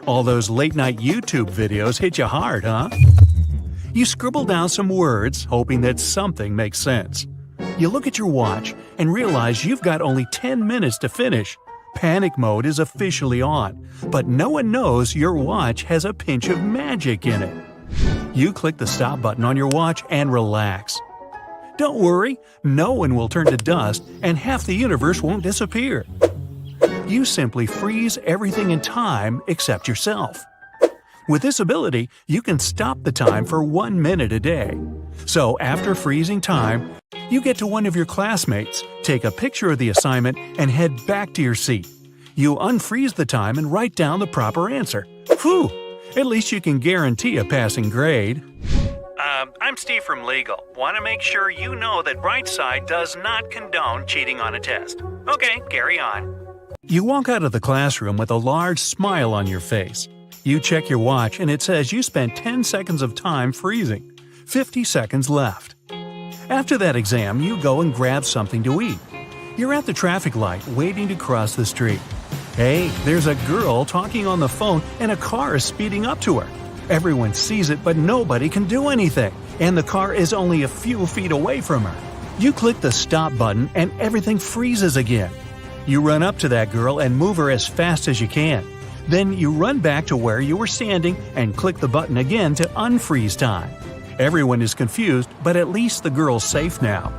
All those late-night YouTube videos hit you hard, huh? You scribble down some words, hoping that something makes sense. You look at your watch and realize you've got only 10 minutes to finish. Panic mode is officially on, but no one knows your watch has a pinch of magic in it. You click the stop button on your watch and relax. Don't worry, no one will turn to dust and half the universe won't disappear. You simply freeze everything in time except yourself. With this ability, you can stop the time for 1 minute a day. So after freezing time, you get to one of your classmates, take a picture of the assignment, and head back to your seat. You unfreeze the time and write down the proper answer. Phew! At least you can guarantee a passing grade. I'm Steve from Legal. Want to make sure you know that Brightside does not condone cheating on a test. Okay, carry on. You walk out of the classroom with a large smile on your face. You check your watch and it says you spent 10 seconds of time freezing. 50 seconds left. After that exam, you go and grab something to eat. You're at the traffic light waiting to cross the street. Hey, there's a girl talking on the phone and a car is speeding up to her. Everyone sees it, but nobody can do anything, and the car is only a few feet away from her. You click the stop button and everything freezes again. You run up to that girl and move her as fast as you can. Then you run back to where you were standing and click the button again to unfreeze time. Everyone is confused, but at least the girl's safe now.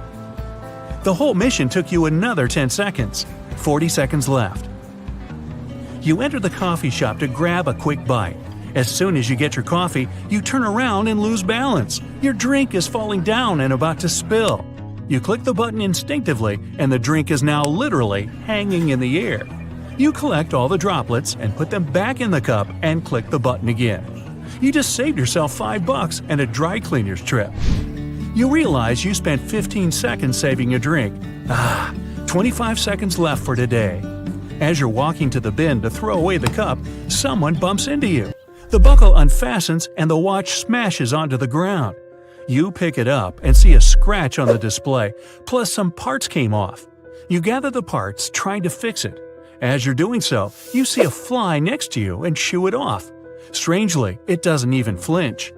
The whole mission took you another 10 seconds. 40 seconds left. You enter the coffee shop to grab a quick bite. As soon as you get your coffee, you turn around and lose balance. Your drink is falling down and about to spill. You click the button instinctively, and the drink is now literally hanging in the air. You collect all the droplets and put them back in the cup and click the button again. You just saved yourself $5 and a dry cleaner's trip. You realize you spent 15 seconds saving your drink. 25 seconds left for today. As you're walking to the bin to throw away the cup, someone bumps into you. The buckle unfastens and the watch smashes onto the ground. You pick it up and see a scratch on the display, plus some parts came off. You gather the parts, trying to fix it. As you're doing so, you see a fly next to you and shoo it off. Strangely, it doesn't even flinch.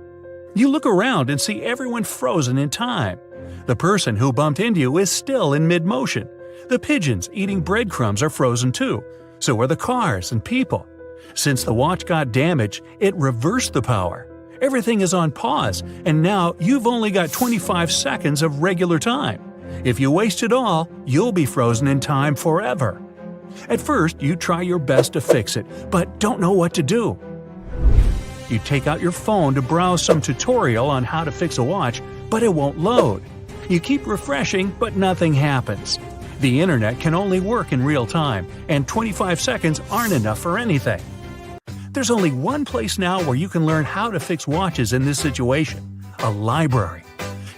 You look around and see everyone frozen in time. The person who bumped into you is still in mid-motion. The pigeons eating breadcrumbs are frozen too. So are the cars and people. Since the watch got damaged, it reversed the power. Everything is on pause, and now you've only got 25 seconds of regular time. If you waste it all, you'll be frozen in time forever. At first, you try your best to fix it, but don't know what to do. You take out your phone to browse some tutorial on how to fix a watch, but it won't load. You keep refreshing, but nothing happens. The internet can only work in real time, and 25 seconds aren't enough for anything. There's only one place now where you can learn how to fix watches in this situation – a library.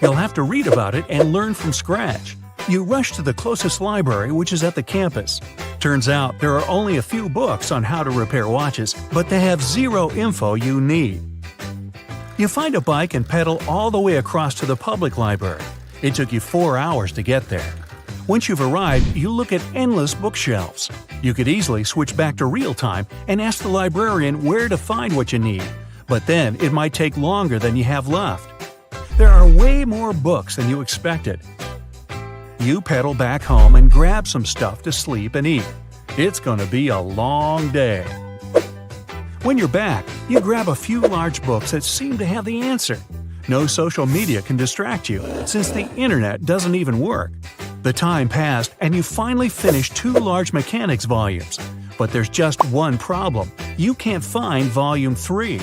You'll have to read about it and learn from scratch. You rush to the closest library, which is at the campus. Turns out there are only a few books on how to repair watches, but they have zero info you need. You find a bike and pedal all the way across to the public library. It took you 4 hours to get there. Once you've arrived, you look at endless bookshelves. You could easily switch back to real time and ask the librarian where to find what you need, but then it might take longer than you have left. There are way more books than you expected. You pedal back home and grab some stuff to sleep and eat. It's gonna be a long day. When you're back, you grab a few large books that seem to have the answer. No social media can distract you, since the internet doesn't even work. The time passed and you finally finish 2 large mechanics volumes. But there's just one problem. You can't find volume 3.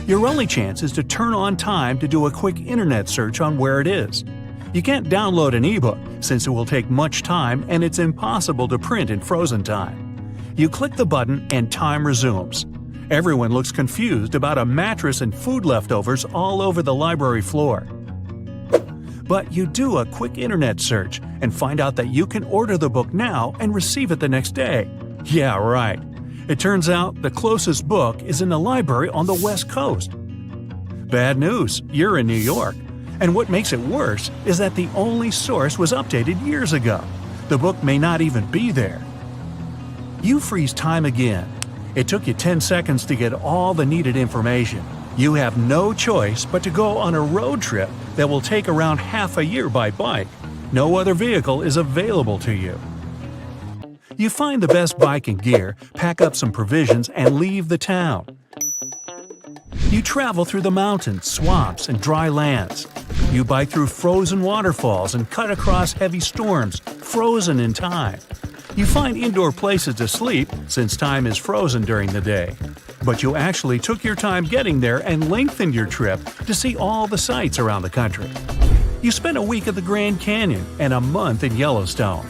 Your only chance is to turn on time to do a quick internet search on where it is. You can't download an ebook, since it will take much time and it's impossible to print in frozen time. You click the button and time resumes. Everyone looks confused about a mattress and food leftovers all over the library floor. But you do a quick internet search and find out that you can order the book now and receive it the next day. Yeah, right. It turns out the closest book is in the library on the West Coast. Bad news, you're in New York. And what makes it worse is that the only source was updated years ago. The book may not even be there. You freeze time again. It took you 10 seconds to get all the needed information. You have no choice but to go on a road trip that will take around half a year by bike. No other vehicle is available to you. You find the best bike and gear, pack up some provisions, and leave the town. You travel through the mountains, swamps, and dry lands. You bike through frozen waterfalls and cut across heavy storms, frozen in time. You find indoor places to sleep, since time is frozen during the day. But you actually took your time getting there and lengthened your trip to see all the sights around the country. You spent a week at the Grand Canyon and a month in Yellowstone.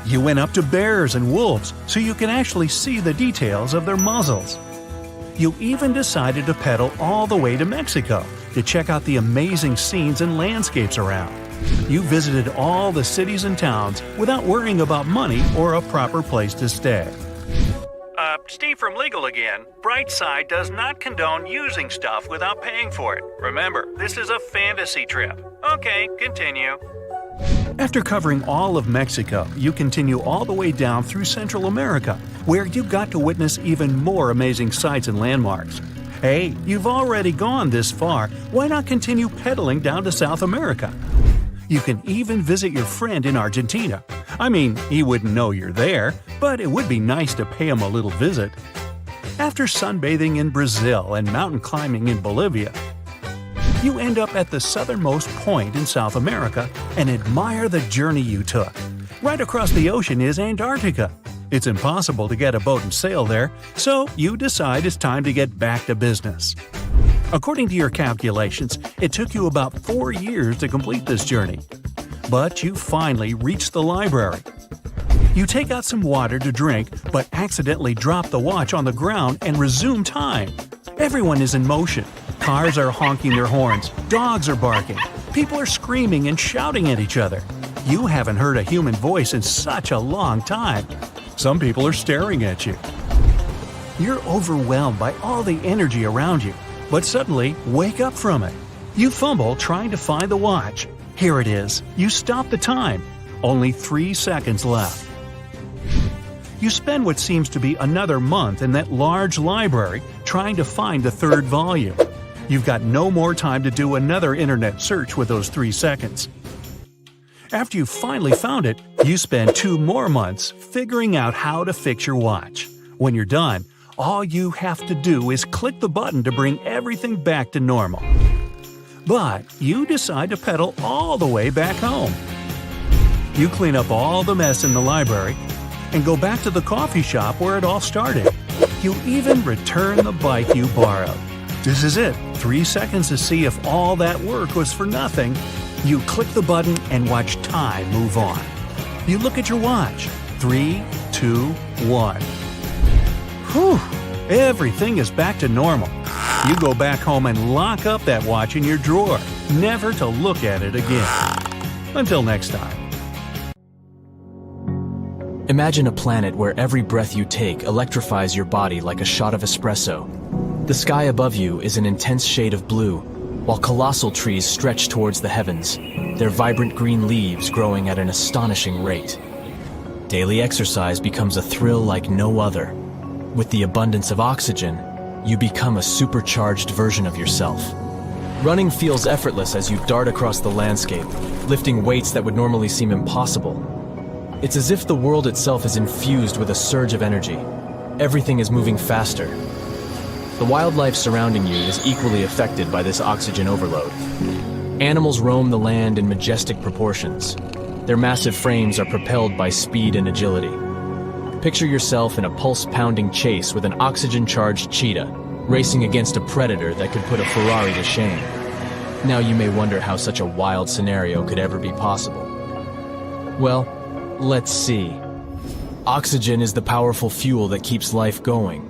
You went up to bears and wolves so you can actually see the details of their muzzles. You even decided to pedal all the way to Mexico to check out the amazing scenes and landscapes around. You visited all the cities and towns without worrying about money or a proper place to stay. Steve from Legal again. Brightside does not condone using stuff without paying for it. Remember, this is a fantasy trip. Okay, continue. After covering all of Mexico, you continue all the way down through Central America, where you got to witness even more amazing sights and landmarks. Hey, you've already gone this far, why not continue pedaling down to South America? You can even visit your friend in Argentina. I mean, he wouldn't know you're there, but it would be nice to pay him a little visit. After sunbathing in Brazil and mountain climbing in Bolivia, you end up at the southernmost point in South America and admire the journey you took. Right across the ocean is Antarctica. It's impossible to get a boat and sail there, so you decide it's time to get back to business. According to your calculations, it took you about 4 years to complete this journey. But you finally reach the library. You take out some water to drink, but accidentally drop the watch on the ground and resume time. Everyone is in motion. Cars are honking their horns, dogs are barking, people are screaming and shouting at each other. You haven't heard a human voice in such a long time. Some people are staring at you. You're overwhelmed by all the energy around you, but suddenly wake up from it. You fumble trying to find the watch. Here it is. You stop the time. Only 3 seconds left. You spend what seems to be another month in that large library trying to find the third volume. You've got no more time to do another internet search with those 3 seconds. After you finally found it, you spend 2 more months figuring out how to fix your watch. When you're done, all you have to do is click the button to bring everything back to normal. But you decide to pedal all the way back home. You clean up all the mess in the library and go back to the coffee shop where it all started. You even return the bike you borrowed. This is it. 3 seconds to see if all that work was for nothing. You click the button and watch time move on. You look at your watch. 3, 2, 1. Whew! Everything is back to normal. You go back home and lock up that watch in your drawer, never to look at it again. Until next time. Imagine a planet where every breath you take electrifies your body like a shot of espresso. The sky above you is an intense shade of blue, while colossal trees stretch towards the heavens, their vibrant green leaves growing at an astonishing rate. Daily exercise becomes a thrill like no other. With the abundance of oxygen, you become a supercharged version of yourself. Running feels effortless as you dart across the landscape, lifting weights that would normally seem impossible. It's as if the world itself is infused with a surge of energy. Everything is moving faster. The wildlife surrounding you is equally affected by this oxygen overload. Animals roam the land in majestic proportions. Their massive frames are propelled by speed and agility. Picture yourself in a pulse-pounding chase with an oxygen-charged cheetah, racing against a predator that could put a Ferrari to shame. Now you may wonder how such a wild scenario could ever be possible. Well, let's see. Oxygen is the powerful fuel that keeps life going.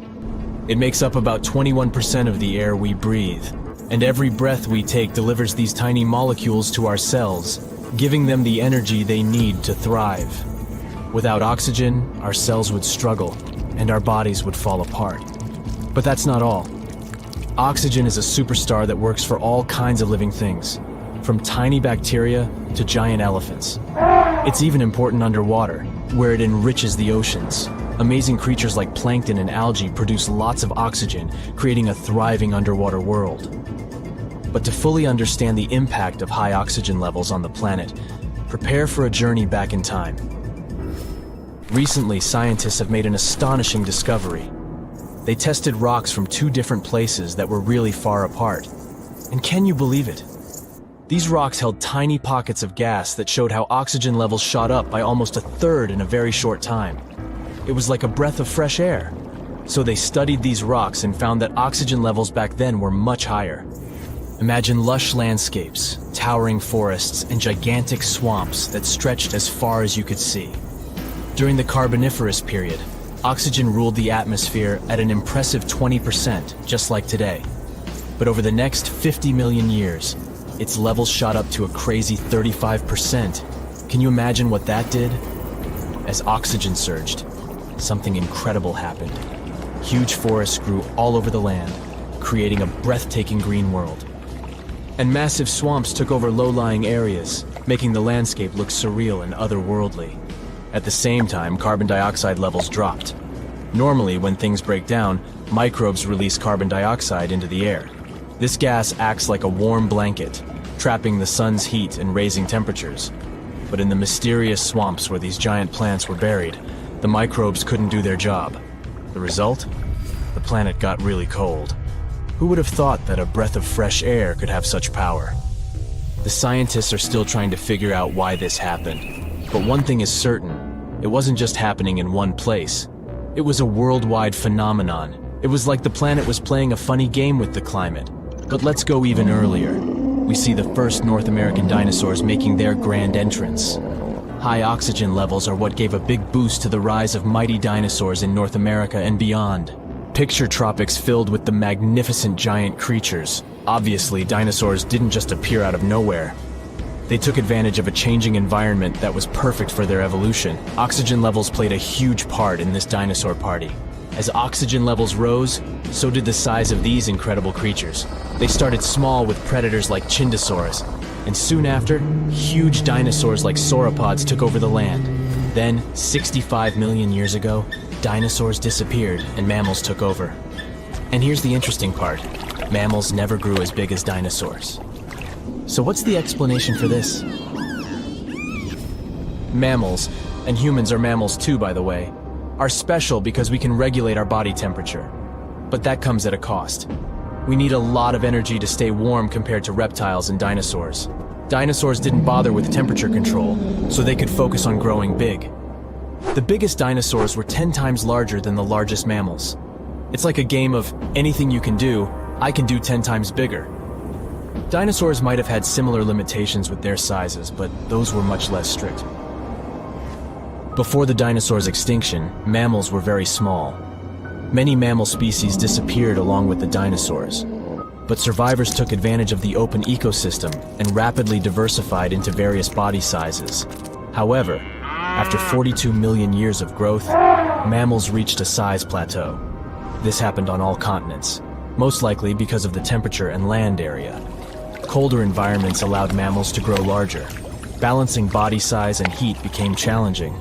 It makes up about 21% of the air we breathe, and every breath we take delivers these tiny molecules to our cells, giving them the energy they need to thrive. Without oxygen, our cells would struggle, and our bodies would fall apart. But that's not all. Oxygen is a superstar that works for all kinds of living things, from tiny bacteria to giant elephants. It's even important underwater, where it enriches the oceans, Amazing creatures like plankton and algae produce lots of oxygen, creating a thriving underwater world. But to fully understand the impact of high oxygen levels on the planet, prepare for a journey back in time. Recently, scientists have made an astonishing discovery. They tested rocks from two different places that were really far apart. And can you believe it? These rocks held tiny pockets of gas that showed how oxygen levels shot up by almost a third in a very short time. It was like a breath of fresh air. So they studied these rocks and found that oxygen levels back then were much higher. Imagine lush landscapes, towering forests, and gigantic swamps that stretched as far as you could see. During the Carboniferous period, oxygen ruled the atmosphere at an impressive 20%, just like today. But over the next 50 million years, its levels shot up to a crazy 35%. Can you imagine what that did? As oxygen surged, something incredible happened. Huge forests grew all over the land, creating a breathtaking green world. And massive swamps took over low-lying areas, making the landscape look surreal and otherworldly. At the same time, carbon dioxide levels dropped. Normally, when things break down, microbes release carbon dioxide into the air. This gas acts like a warm blanket, trapping the sun's heat and raising temperatures. But in the mysterious swamps where these giant plants were buried, the microbes couldn't do their job. The result? The planet got really cold. Who would have thought that a breath of fresh air could have such power? The scientists are still trying to figure out why this happened. But one thing is certain, it wasn't just happening in one place. It was a worldwide phenomenon. It was like the planet was playing a funny game with the climate. But let's go even earlier. We see the first North American dinosaurs making their grand entrance. High oxygen levels are what gave a big boost to the rise of mighty dinosaurs in North America and beyond. Picture tropics filled with the magnificent giant creatures. Obviously, dinosaurs didn't just appear out of nowhere. They took advantage of a changing environment that was perfect for their evolution. Oxygen levels played a huge part in this dinosaur party. As oxygen levels rose, so did the size of these incredible creatures. They started small with predators like Chindosaurus, and soon after, huge dinosaurs like sauropods took over the land. Then, 65 million years ago, dinosaurs disappeared and mammals took over. And here's the interesting part. Mammals never grew as big as dinosaurs. So what's the explanation for this? Mammals, and humans are mammals too, by the way, are special because we can regulate our body temperature. But that comes at a cost. We need a lot of energy to stay warm compared to reptiles and dinosaurs. Dinosaurs didn't bother with temperature control, so they could focus on growing big. The biggest dinosaurs were 10 times larger than the largest mammals. It's like a game of anything you can do, I can do 10 times bigger. Dinosaurs might have had similar limitations with their sizes, but those were much less strict. Before the dinosaurs' extinction, mammals were very small. Many mammal species disappeared along with the dinosaurs. But survivors took advantage of the open ecosystem and rapidly diversified into various body sizes. However, after 42 million years of growth, mammals reached a size plateau. This happened on all continents, most likely because of the temperature and land area. Colder environments allowed mammals to grow larger. Balancing body size and heat became challenging.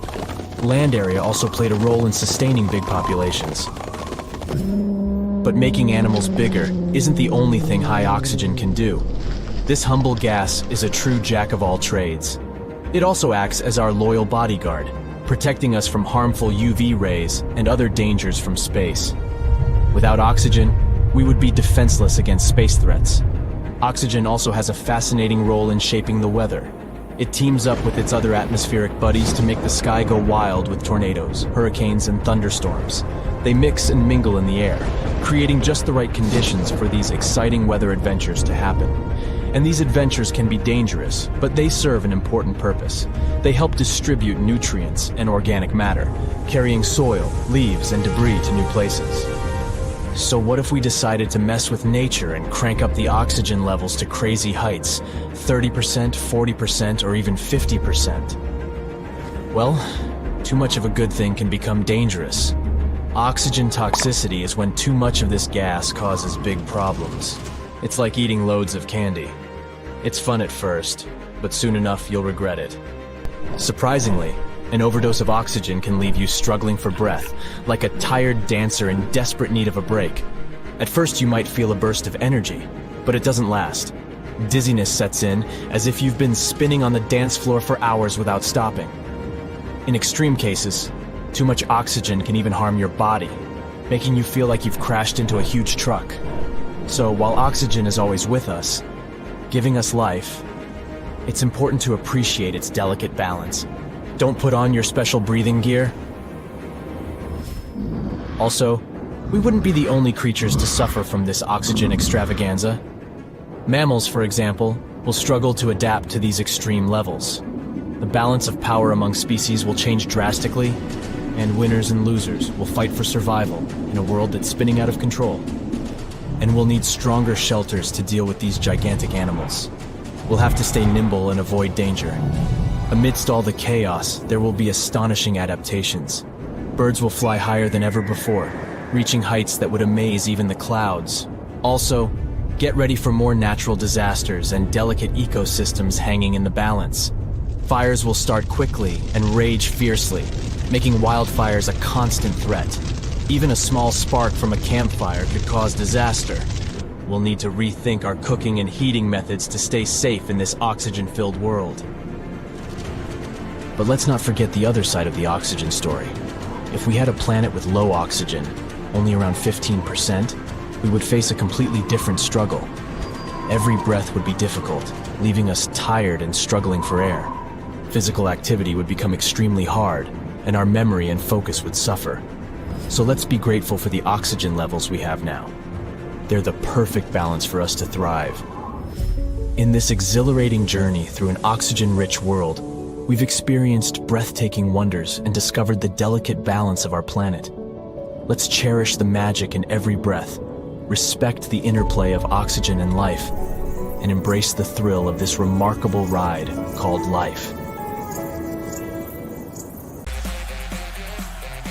Land area also played a role in sustaining big populations. But making animals bigger isn't the only thing high oxygen can do. This humble gas is a true jack of all trades. It also acts as our loyal bodyguard, protecting us from harmful UV rays and other dangers from space. Without oxygen, we would be defenseless against space threats. Oxygen also has a fascinating role in shaping the weather. It teams up with its other atmospheric buddies to make the sky go wild with tornadoes, hurricanes, and thunderstorms. They mix and mingle in the air, creating just the right conditions for these exciting weather adventures to happen. And these adventures can be dangerous, but they serve an important purpose. They help distribute nutrients and organic matter, carrying soil, leaves, and debris to new places. So what if we decided to mess with nature and crank up the oxygen levels to crazy heights, 30%, 40%, or even 50%? Well, too much of a good thing can become dangerous. Oxygen toxicity is when too much of this gas causes big problems. It's like eating loads of candy. It's fun at first, but soon enough you'll regret it. Surprisingly, An overdose of oxygen can leave you struggling for breath, like a tired dancer in desperate need of a break. At first you might feel a burst of energy, but it doesn't last. Dizziness sets in, as if you've been spinning on the dance floor for hours without stopping. In extreme cases, too much oxygen can even harm your body, making you feel like you've crashed into a huge truck. So while oxygen is always with us, giving us life, it's important to appreciate its delicate balance. Don't put on your special breathing gear. Also, we wouldn't be the only creatures to suffer from this oxygen extravaganza. Mammals, for example, will struggle to adapt to these extreme levels. The balance of power among species will change drastically, and winners and losers will fight for survival in a world that's spinning out of control. And we'll need stronger shelters to deal with these gigantic animals. We'll have to stay nimble and avoid danger. Amidst all the chaos, there will be astonishing adaptations. Birds will fly higher than ever before, reaching heights that would amaze even the clouds. Also, get ready for more natural disasters and delicate ecosystems hanging in the balance. Fires will start quickly and rage fiercely, making wildfires a constant threat. Even a small spark from a campfire could cause disaster. We'll need to rethink our cooking and heating methods to stay safe in this oxygen-filled world. But let's not forget the other side of the oxygen story. If we had a planet with low oxygen, only around 15%, we would face a completely different struggle. Every breath would be difficult, leaving us tired and struggling for air. Physical activity would become extremely hard, and our memory and focus would suffer. So let's be grateful for the oxygen levels we have now. They're the perfect balance for us to thrive. In this exhilarating journey through an oxygen-rich world, we've experienced breathtaking wonders and discovered the delicate balance of our planet. Let's cherish the magic in every breath, respect the interplay of oxygen and life, and embrace the thrill of this remarkable ride called life.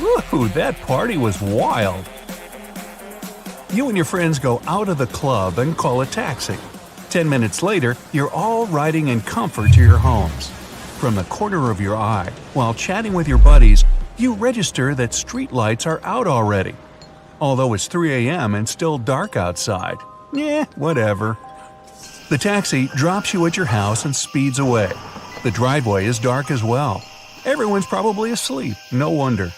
Woo, that party was wild. You and your friends go out of the club and call a taxi. 10 minutes later, you're all riding in comfort to your homes. From the corner of your eye, while chatting with your buddies, you register that street lights are out already. Although it's 3 a.m. and still dark outside. Whatever. The taxi drops you at your house and speeds away. The driveway is dark as well. Everyone's probably asleep, no wonder.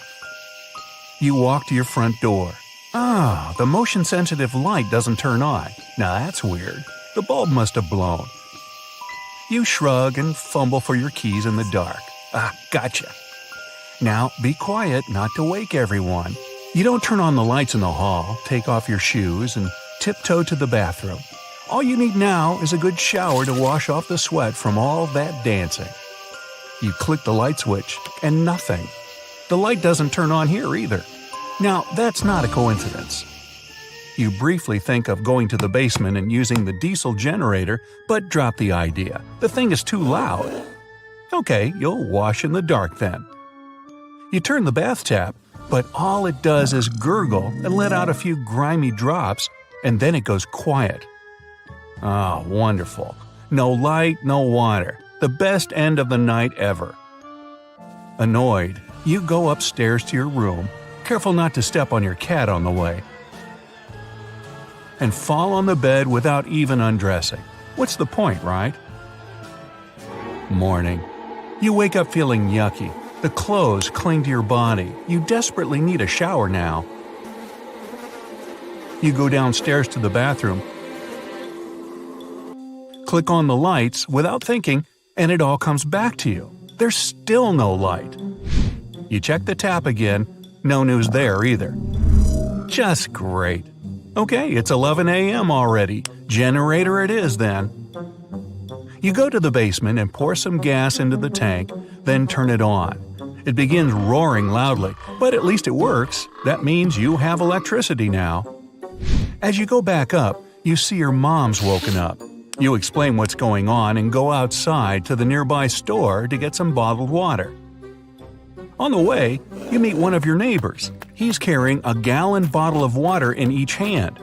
You walk to your front door. The motion-sensitive light doesn't turn on. Now that's weird. The bulb must have blown. You shrug and fumble for your keys in the dark. Gotcha. Now, be quiet not to wake everyone. You don't turn on the lights in the hall, take off your shoes, and tiptoe to the bathroom. All you need now is a good shower to wash off the sweat from all that dancing. You click the light switch, and nothing. The light doesn't turn on here either. Now, that's not a coincidence. You briefly think of going to the basement and using the diesel generator, but drop the idea. The thing is too loud. Okay, you'll wash in the dark then. You turn the bath tap, but all it does is gurgle and let out a few grimy drops, and then it goes quiet. Wonderful. No light, no water. The best end of the night ever. Annoyed, you go upstairs to your room, careful not to step on your cat on the way, and fall on the bed without even undressing. What's the point, right? Morning. You wake up feeling yucky. The clothes cling to your body. You desperately need a shower now. You go downstairs to the bathroom, click on the lights without thinking, and it all comes back to you. There's still no light. You check the tap again, no news there either. Just great. Okay, it's 11 a.m. already. Generator it is then. You go to the basement and pour some gas into the tank, then turn it on. It begins roaring loudly, but at least it works. That means you have electricity now. As you go back up, you see your mom's woken up. You explain what's going on and go outside to the nearby store to get some bottled water. On the way, you meet one of your neighbors. He's carrying a gallon bottle of water in each hand.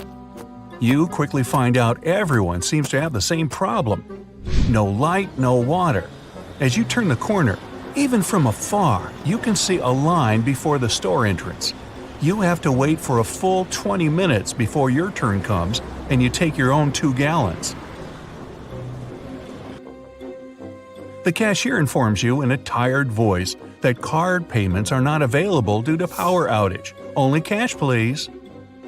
You quickly find out everyone seems to have the same problem. No light, no water. As you turn the corner, Even from afar, you can see a line before the store entrance. You have to wait for a full 20 minutes before your turn comes and you take your own 2 gallons. The cashier informs you in a tired voice that card payments are not available due to power outage. Only cash, please.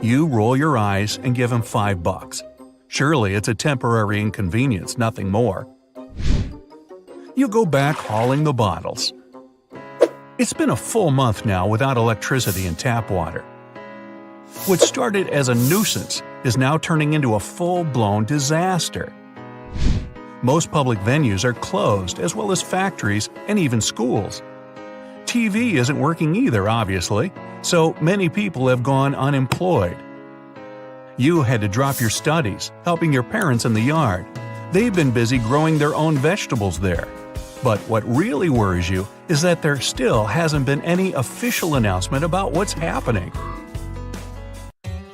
You roll your eyes and give him $5. Surely it's a temporary inconvenience, nothing more. You go back hauling the bottles. It's been a full month now without electricity and tap water. What started as a nuisance is now turning into a full-blown disaster. Most public venues are closed, as well as factories and even schools. TV isn't working either, obviously, so many people have gone unemployed. You had to drop your studies, helping your parents in the yard. They've been busy growing their own vegetables there. But what really worries you is that there still hasn't been any official announcement about what's happening.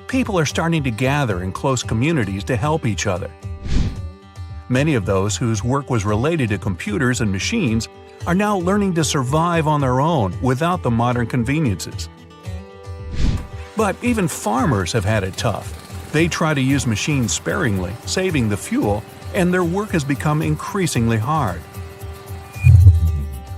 People are starting to gather in close communities to help each other. Many of those whose work was related to computers and machines are now learning to survive on their own without the modern conveniences. But even farmers have had it tough. They try to use machines sparingly, saving the fuel, and their work has become increasingly hard.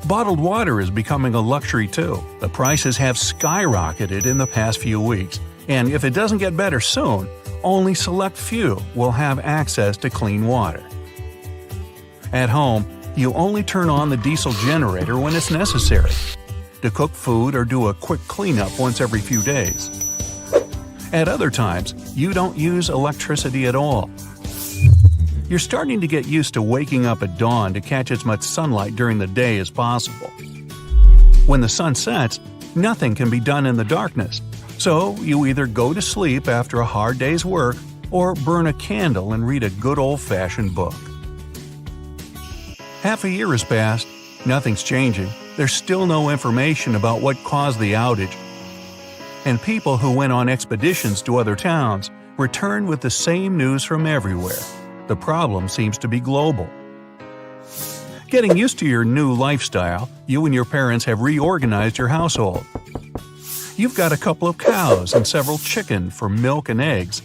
Bottled water is becoming a luxury too. The prices have skyrocketed in the past few weeks, and if it doesn't get better soon, only select few will have access to clean water. At home, you only turn on the diesel generator when it's necessary, to cook food or do a quick cleanup once every few days. At other times, you don't use electricity at all. You're starting to get used to waking up at dawn to catch as much sunlight during the day as possible. When the sun sets, nothing can be done in the darkness, so you either go to sleep after a hard day's work or burn a candle and read a good old-fashioned book. Half a year has passed, nothing's changing, there's still no information about what caused the outage, and people who went on expeditions to other towns return with the same news from everywhere. The problem seems to be global. Getting used to your new lifestyle, you and your parents have reorganized your household. You've got a couple of cows and several chickens for milk and eggs.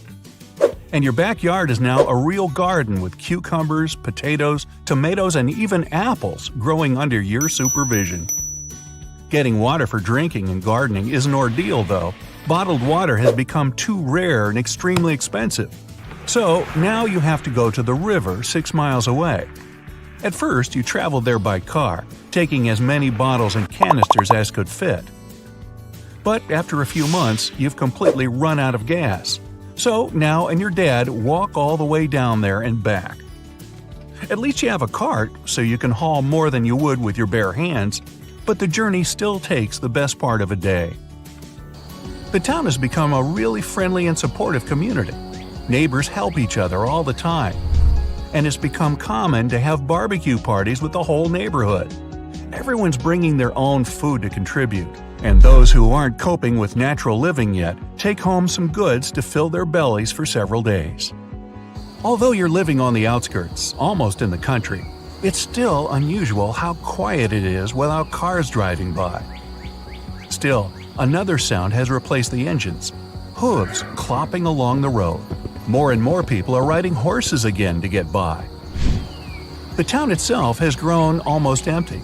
And your backyard is now a real garden with cucumbers, potatoes, tomatoes, and even apples growing under your supervision. Getting water for drinking and gardening is an ordeal, though. Bottled water has become too rare and extremely expensive. So now you have to go to the river 6 miles away. At first, you traveled there by car, taking as many bottles and canisters as could fit. But after a few months, you've completely run out of gas. So now and your dad walk all the way down there and back. At least you have a cart, so you can haul more than you would with your bare hands, but the journey still takes the best part of a day. The town has become a really friendly and supportive community. Neighbors help each other all the time. And it's become common to have barbecue parties with the whole neighborhood. Everyone's bringing their own food to contribute, and those who aren't coping with natural living yet take home some goods to fill their bellies for several days. Although you're living on the outskirts, almost in the country, it's still unusual how quiet it is without cars driving by. Still, another sound has replaced the engines: hooves clopping along the road. More and more people are riding horses again to get by. The town itself has grown almost empty.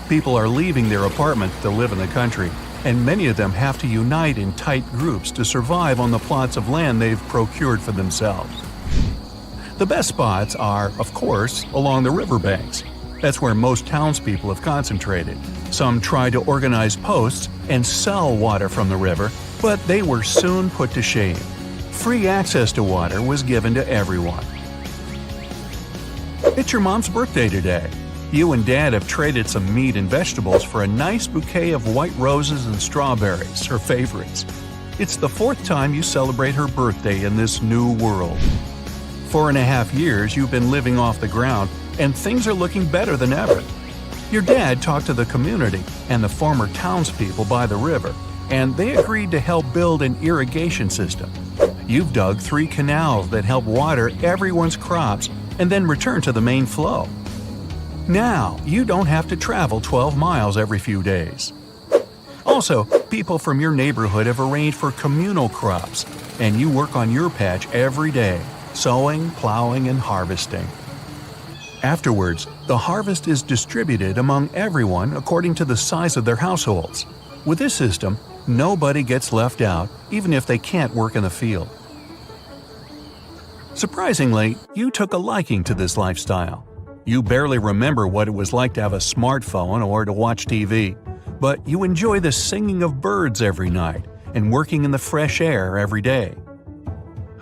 People are leaving their apartments to live in the country, and many of them have to unite in tight groups to survive on the plots of land they've procured for themselves. The best spots are, of course, along the riverbanks. That's where most townspeople have concentrated. Some tried to organize posts and sell water from the river, but they were soon put to shame. Free access to water was given to everyone. It's your mom's birthday today. You and Dad have traded some meat and vegetables for a nice bouquet of white roses and strawberries, her favorites. It's the 4th time you celebrate her birthday in this new world. 4.5 years you've been living off the ground, and things are looking better than ever. Your dad talked to the community and the former townspeople by the river, and they agreed to help build an irrigation system. You've dug 3 canals that help water everyone's crops and then return to the main flow. Now, you don't have to travel 12 miles every few days. Also, people from your neighborhood have arranged for communal crops, and you work on your patch every day, sowing, plowing, and harvesting. Afterwards, the harvest is distributed among everyone according to the size of their households. With this system, nobody gets left out, even if they can't work in the field. Surprisingly, you took a liking to this lifestyle. You barely remember what it was like to have a smartphone or to watch TV, but you enjoy the singing of birds every night and working in the fresh air every day.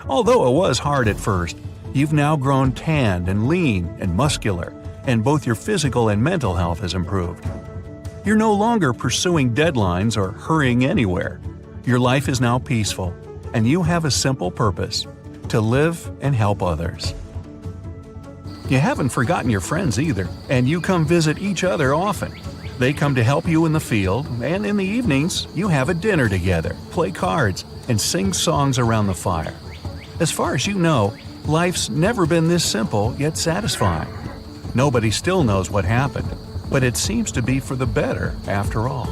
Although it was hard at first, you've now grown tanned and lean and muscular, and both your physical and mental health has improved. You're no longer pursuing deadlines or hurrying anywhere. Your life is now peaceful, and you have a simple purpose: to live and help others. You haven't forgotten your friends either, and you come visit each other often. They come to help you in the field, and in the evenings, you have a dinner together, play cards, and sing songs around the fire. As far as you know, life's never been this simple yet satisfying. Nobody still knows what happened, but it seems to be for the better after all.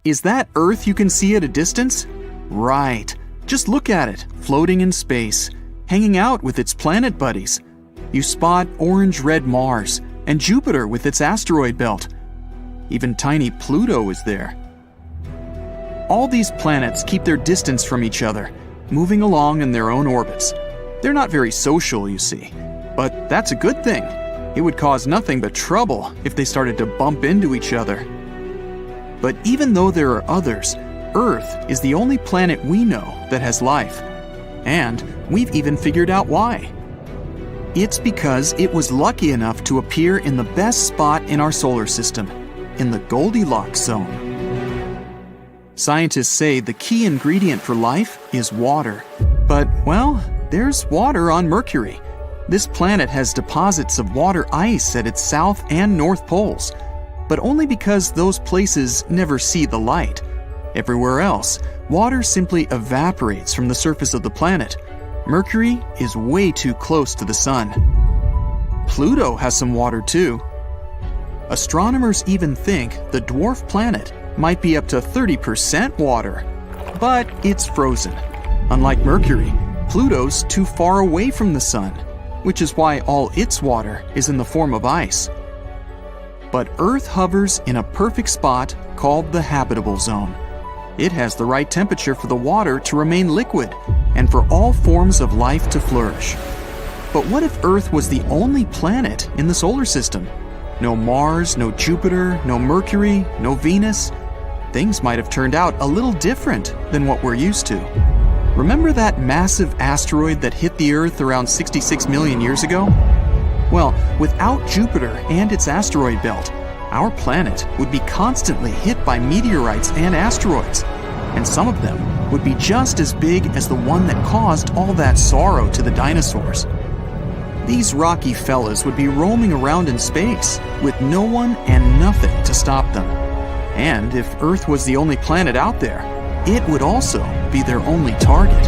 Is that Earth you can see at a distance? Right. Just look at it, floating in space, hanging out with its planet buddies. You spot orange-red Mars and Jupiter with its asteroid belt. Even tiny Pluto is there. All these planets keep their distance from each other, moving along in their own orbits. They're not very social, you see, but that's a good thing. It would cause nothing but trouble if they started to bump into each other. But even though there are others, Earth is the only planet we know that has life. And we've even figured out why. It's because it was lucky enough to appear in the best spot in our solar system, in the Goldilocks zone. Scientists say the key ingredient for life is water. But, well, there's water on Mercury. This planet has deposits of water ice at its south and north poles, but only because those places never see the light. Everywhere else, water simply evaporates from the surface of the planet. Mercury is way too close to the sun. Pluto has some water too. Astronomers even think the dwarf planet might be up to 30% water, but it's frozen. Unlike Mercury, Pluto's too far away from the sun, which is why all its water is in the form of ice. But Earth hovers in a perfect spot called the habitable zone. It has the right temperature for the water to remain liquid and for all forms of life to flourish. But what if Earth was the only planet in the solar system? No Mars, no Jupiter, no Mercury, no Venus. Things might have turned out a little different than what we're used to. Remember that massive asteroid that hit the Earth around 66 million years ago? Well, without Jupiter and its asteroid belt, our planet would be constantly hit by meteorites and asteroids, and some of them would be just as big as the one that caused all that sorrow to the dinosaurs. These rocky fellas would be roaming around in space with no one and nothing to stop them. And if Earth was the only planet out there, it would also be their only target.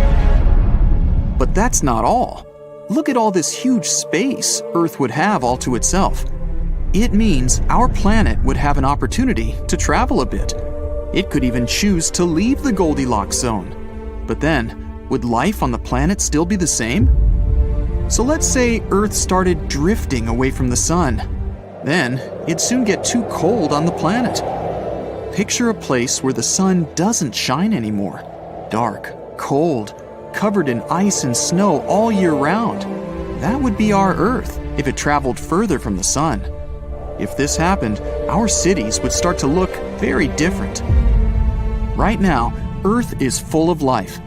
But that's not all. Look at all this huge space Earth would have all to itself. It means our planet would have an opportunity to travel a bit. It could even choose to leave the Goldilocks zone. But then, would life on the planet still be the same? So let's say Earth started drifting away from the sun. Then, it'd soon get too cold on the planet. Picture a place where the sun doesn't shine anymore. Dark, cold, covered in ice and snow all year round. That would be our Earth if it traveled further from the sun. If this happened, our cities would start to look very different. Right now, Earth is full of life.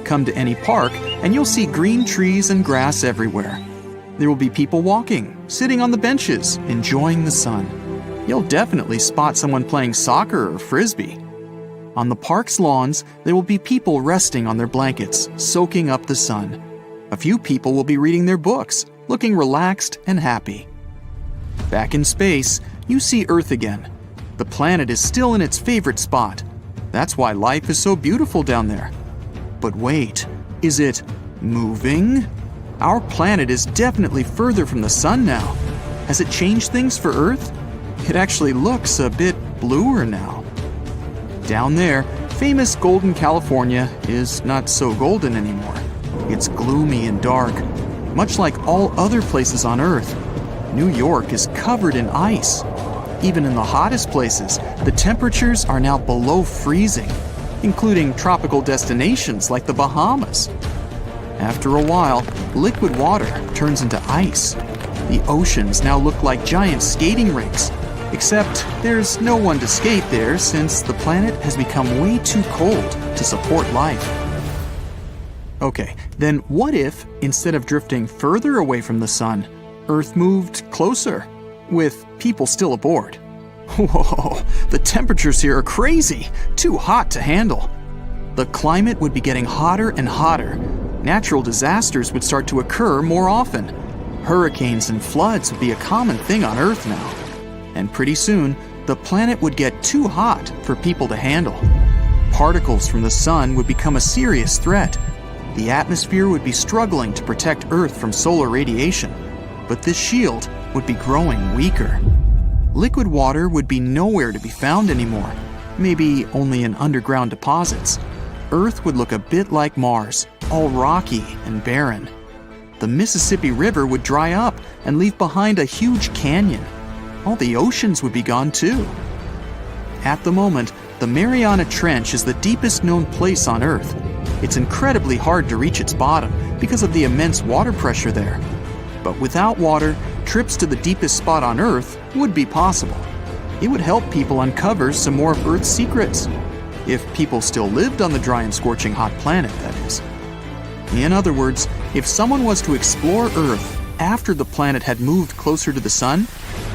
Come to any park and you'll see green trees and grass everywhere. There will be people walking, sitting on the benches, enjoying the sun. You'll definitely spot someone playing soccer or frisbee. On the park's lawns, there will be people resting on their blankets, soaking up the sun. A few people will be reading their books, looking relaxed and happy. Back in space, you see Earth again. The planet is still in its favorite spot. That's why life is so beautiful down there. But wait, is it moving? Our planet is definitely further from the sun now. Has it changed things for Earth? It actually looks a bit bluer now. Down there, famous golden California is not so golden anymore. It's gloomy and dark. Much like all other places on Earth, New York is covered in ice. Even in the hottest places, the temperatures are now below freezing, including tropical destinations like the Bahamas. After a while, liquid water turns into ice. The oceans now look like giant skating rinks, except there's no one to skate there since the planet has become way too cold to support life. Okay, then what if, instead of drifting further away from the sun, Earth moved closer, with people still aboard? Whoa, the temperatures here are crazy, too hot to handle. The climate would be getting hotter and hotter. Natural disasters would start to occur more often. Hurricanes and floods would be a common thing on Earth now. And pretty soon, the planet would get too hot for people to handle. Particles from the sun would become a serious threat. The atmosphere would be struggling to protect Earth from solar radiation, but this shield would be growing weaker. Liquid water would be nowhere to be found anymore, maybe only in underground deposits. Earth would look a bit like Mars, all rocky and barren. The Mississippi River would dry up and leave behind a huge canyon. All the oceans would be gone too. At the moment, the Mariana Trench is the deepest known place on Earth. It's incredibly hard to reach its bottom because of the immense water pressure there. But without water, trips to the deepest spot on Earth would be possible. It would help people uncover some more of Earth's secrets. If people still lived on the dry and scorching hot planet, that is. In other words, if someone was to explore Earth after the planet had moved closer to the sun,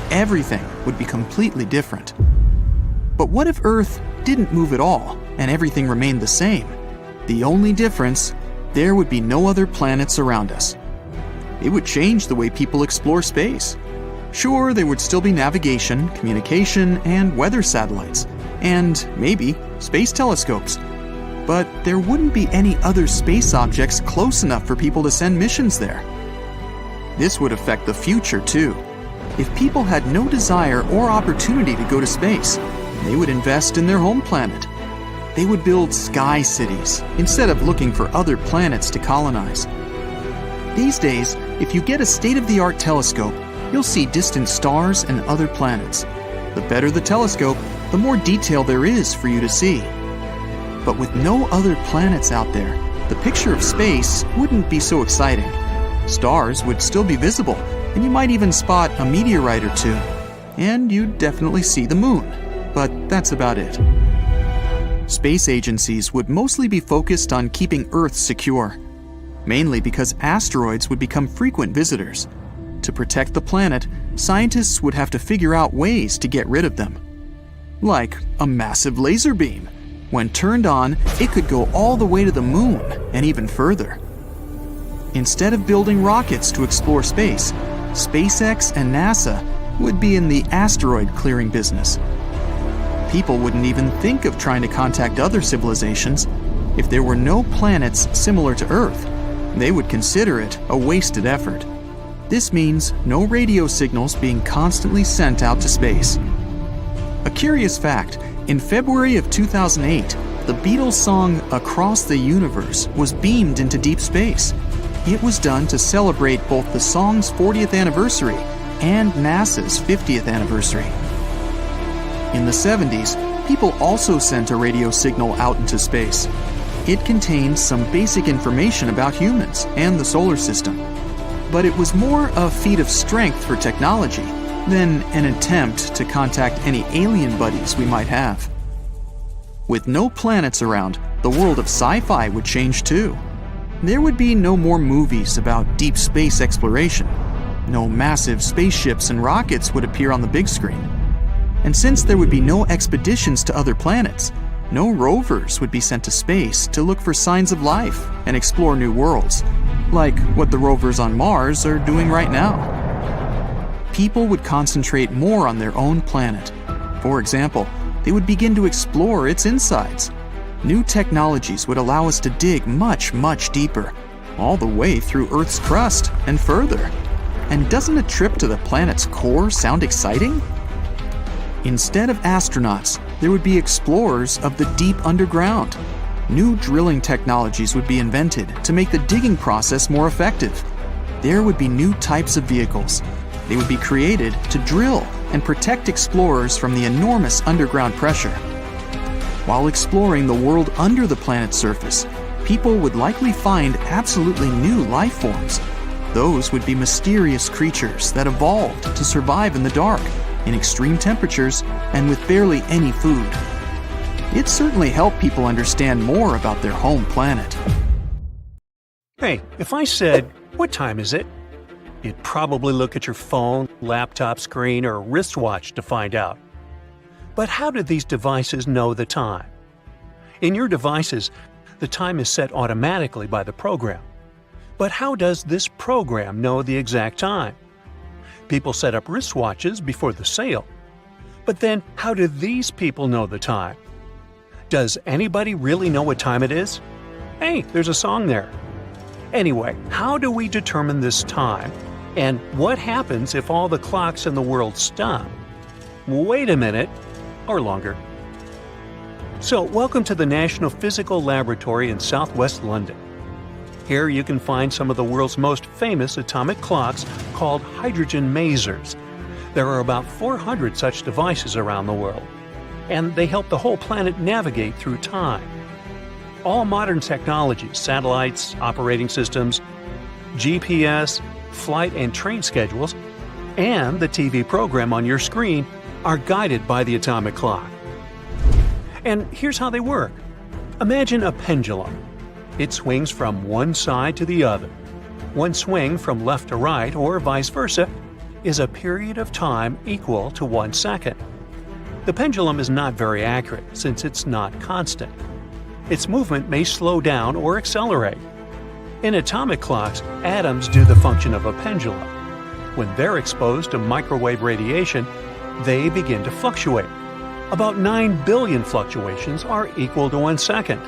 everything would be completely different. But what if Earth didn't move at all and everything remained the same? The only difference, there would be no other planets around us. It would change the way people explore space. Sure, there would still be navigation, communication, and weather satellites, and maybe space telescopes. But there wouldn't be any other space objects close enough for people to send missions there. This would affect the future too. If people had no desire or opportunity to go to space, they would invest in their home planet. They would build sky cities instead of looking for other planets to colonize. These days, if you get a state-of-the-art telescope, you'll see distant stars and other planets. The better the telescope, the more detail there is for you to see. But with no other planets out there, the picture of space wouldn't be so exciting. Stars would still be visible, and you might even spot a meteorite or two. And you'd definitely see the moon, but that's about it. Space agencies would mostly be focused on keeping Earth secure, mainly because asteroids would become frequent visitors. To protect the planet, scientists would have to figure out ways to get rid of them. Like a massive laser beam. When turned on, it could go all the way to the moon and even further. Instead of building rockets to explore space, SpaceX and NASA would be in the asteroid clearing business. People wouldn't even think of trying to contact other civilizations. If there were no planets similar to Earth, they would consider it a wasted effort. This means no radio signals being constantly sent out to space. A curious fact, in February of 2008, the Beatles' song Across the Universe was beamed into deep space. It was done to celebrate both the song's 40th anniversary and NASA's 50th anniversary. In the 70s, people also sent a radio signal out into space. It contained some basic information about humans and the solar system. But it was more a feat of strength for technology than an attempt to contact any alien buddies we might have. With no planets around, the world of sci-fi would change too. There would be no more movies about deep space exploration. No massive spaceships and rockets would appear on the big screen. And since there would be no expeditions to other planets, no rovers would be sent to space to look for signs of life and explore new worlds, like what the rovers on Mars are doing right now. People would concentrate more on their own planet. For example, they would begin to explore its insides. New technologies would allow us to dig much, much deeper, all the way through Earth's crust and further. And doesn't a trip to the planet's core sound exciting? Instead of astronauts, there would be explorers of the deep underground. New drilling technologies would be invented to make the digging process more effective. There would be new types of vehicles. They would be created to drill and protect explorers from the enormous underground pressure. While exploring the world under the planet's surface, people would likely find absolutely new life forms. Those would be mysterious creatures that evolved to survive in the dark, in extreme temperatures, and with barely any food. It certainly helped people understand more about their home planet. Hey, if I said, "What time is it?" you'd probably look at your phone, laptop screen, or wristwatch to find out. But how do these devices know the time? In your devices, the time is set automatically by the program. But how does this program know the exact time? People set up wristwatches before the sale. But then, how do these people know the time? Does anybody really know what time it is? Hey, there's a song there. Anyway, how do we determine this time? And what happens if all the clocks in the world stop? Wait a minute, or longer. So, welcome to the National Physical Laboratory in southwest London. Here you can find some of the world's most famous atomic clocks called hydrogen masers. There are about 400 such devices around the world, and they help the whole planet navigate through time. All modern technologies, satellites, operating systems, GPS, flight and train schedules, and the TV program on your screen are guided by the atomic clock. And here's how they work. Imagine a pendulum. It swings from one side to the other. One swing from left to right, or vice versa, is a period of time equal to 1 second. The pendulum is not very accurate since it's not constant. Its movement may slow down or accelerate. In atomic clocks, atoms do the function of a pendulum. When they're exposed to microwave radiation, they begin to fluctuate. About 9 billion fluctuations are equal to 1 second.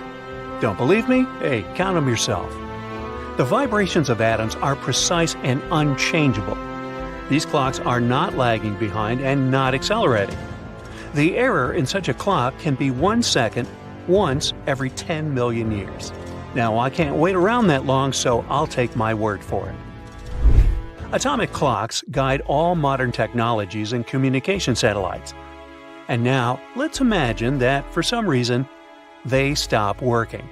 Don't believe me? Hey, count them yourself. The vibrations of atoms are precise and unchangeable. These clocks are not lagging behind and not accelerating. The error in such a clock can be 1 second once every 10 million years. Now, I can't wait around that long, so I'll take my word for it. Atomic clocks guide all modern technologies and communication satellites. And now, let's imagine that, for some reason, they stop working.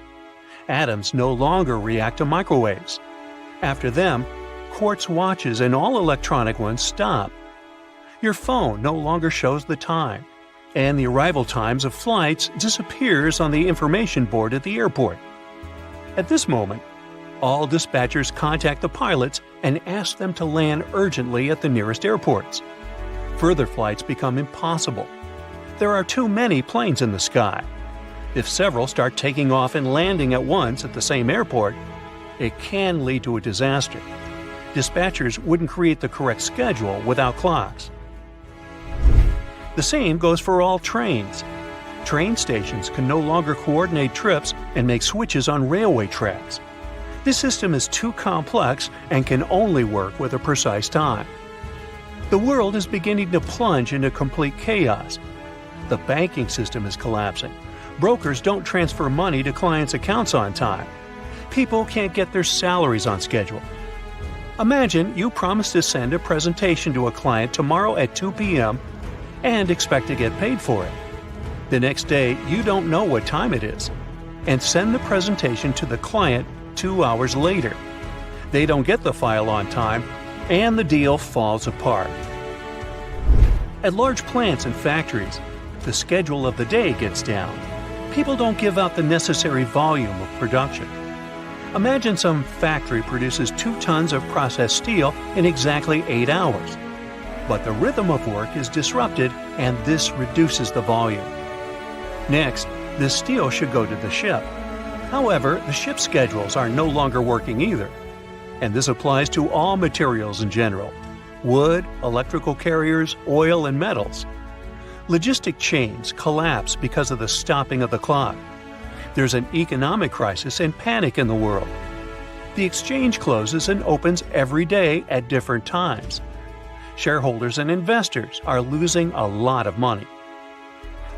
Atoms no longer react to microwaves. After them, quartz watches and all electronic ones stop. Your phone no longer shows the time, and the arrival times of flights disappears on the information board at the airport. At this moment, all dispatchers contact the pilots and ask them to land urgently at the nearest airports. Further flights become impossible. There are too many planes in the sky. If several start taking off and landing at once at the same airport, it can lead to a disaster. Dispatchers wouldn't create the correct schedule without clocks. The same goes for all trains. Train stations can no longer coordinate trips and make switches on railway tracks. This system is too complex and can only work with a precise time. The world is beginning to plunge into complete chaos. The banking system is collapsing. Brokers don't transfer money to clients' accounts on time. People can't get their salaries on schedule. Imagine you promise to send a presentation to a client tomorrow at 2 p.m. and expect to get paid for it. The next day, you don't know what time it is, and send the presentation to the client 2 hours later. They don't get the file on time, and the deal falls apart. At large plants and factories, the schedule of the day gets down. People don't give out the necessary volume of production. Imagine some factory produces 2 tons of processed steel in exactly 8 hours. But the rhythm of work is disrupted, and this reduces the volume. Next, the steel should go to the ship. However, the ship schedules are no longer working either. And this applies to all materials in general: wood, electrical carriers, oil, and metals. Logistic chains collapse because of the stopping of the clock. There's an economic crisis and panic in the world. The exchange closes and opens every day at different times. Shareholders and investors are losing a lot of money.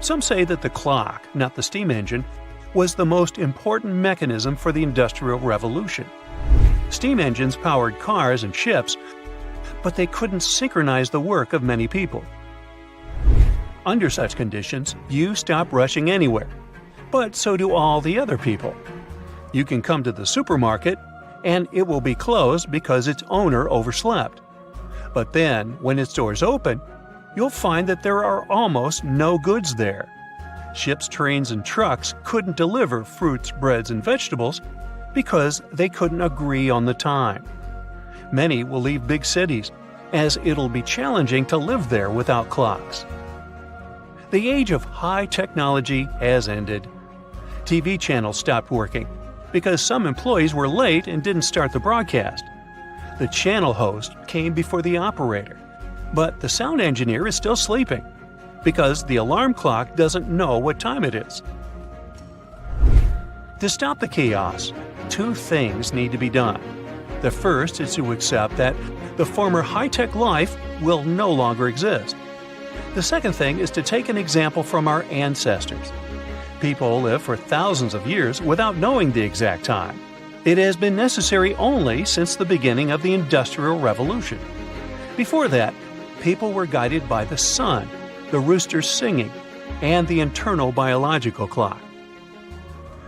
Some say that the clock, not the steam engine, was the most important mechanism for the Industrial Revolution. Steam engines powered cars and ships, but they couldn't synchronize the work of many people. Under such conditions, you stop rushing anywhere, but so do all the other people. You can come to the supermarket, and it will be closed because its owner overslept. But then, when its doors open, you'll find that there are almost no goods there. Ships, trains, and trucks couldn't deliver fruits, breads, and vegetables because they couldn't agree on the time. Many will leave big cities, as it'll be challenging to live there without clocks. The age of high technology has ended. TV channels stopped working because some employees were late and didn't start the broadcast. The channel host came before the operator, but the sound engineer is still sleeping because the alarm clock doesn't know what time it is. To stop the chaos, two things need to be done. The first is to accept that the former high-tech life will no longer exist. The second thing is to take an example from our ancestors. People live for thousands of years without knowing the exact time. It has been necessary only since the beginning of the Industrial Revolution. Before that, people were guided by the sun, the rooster singing, and the internal biological clock.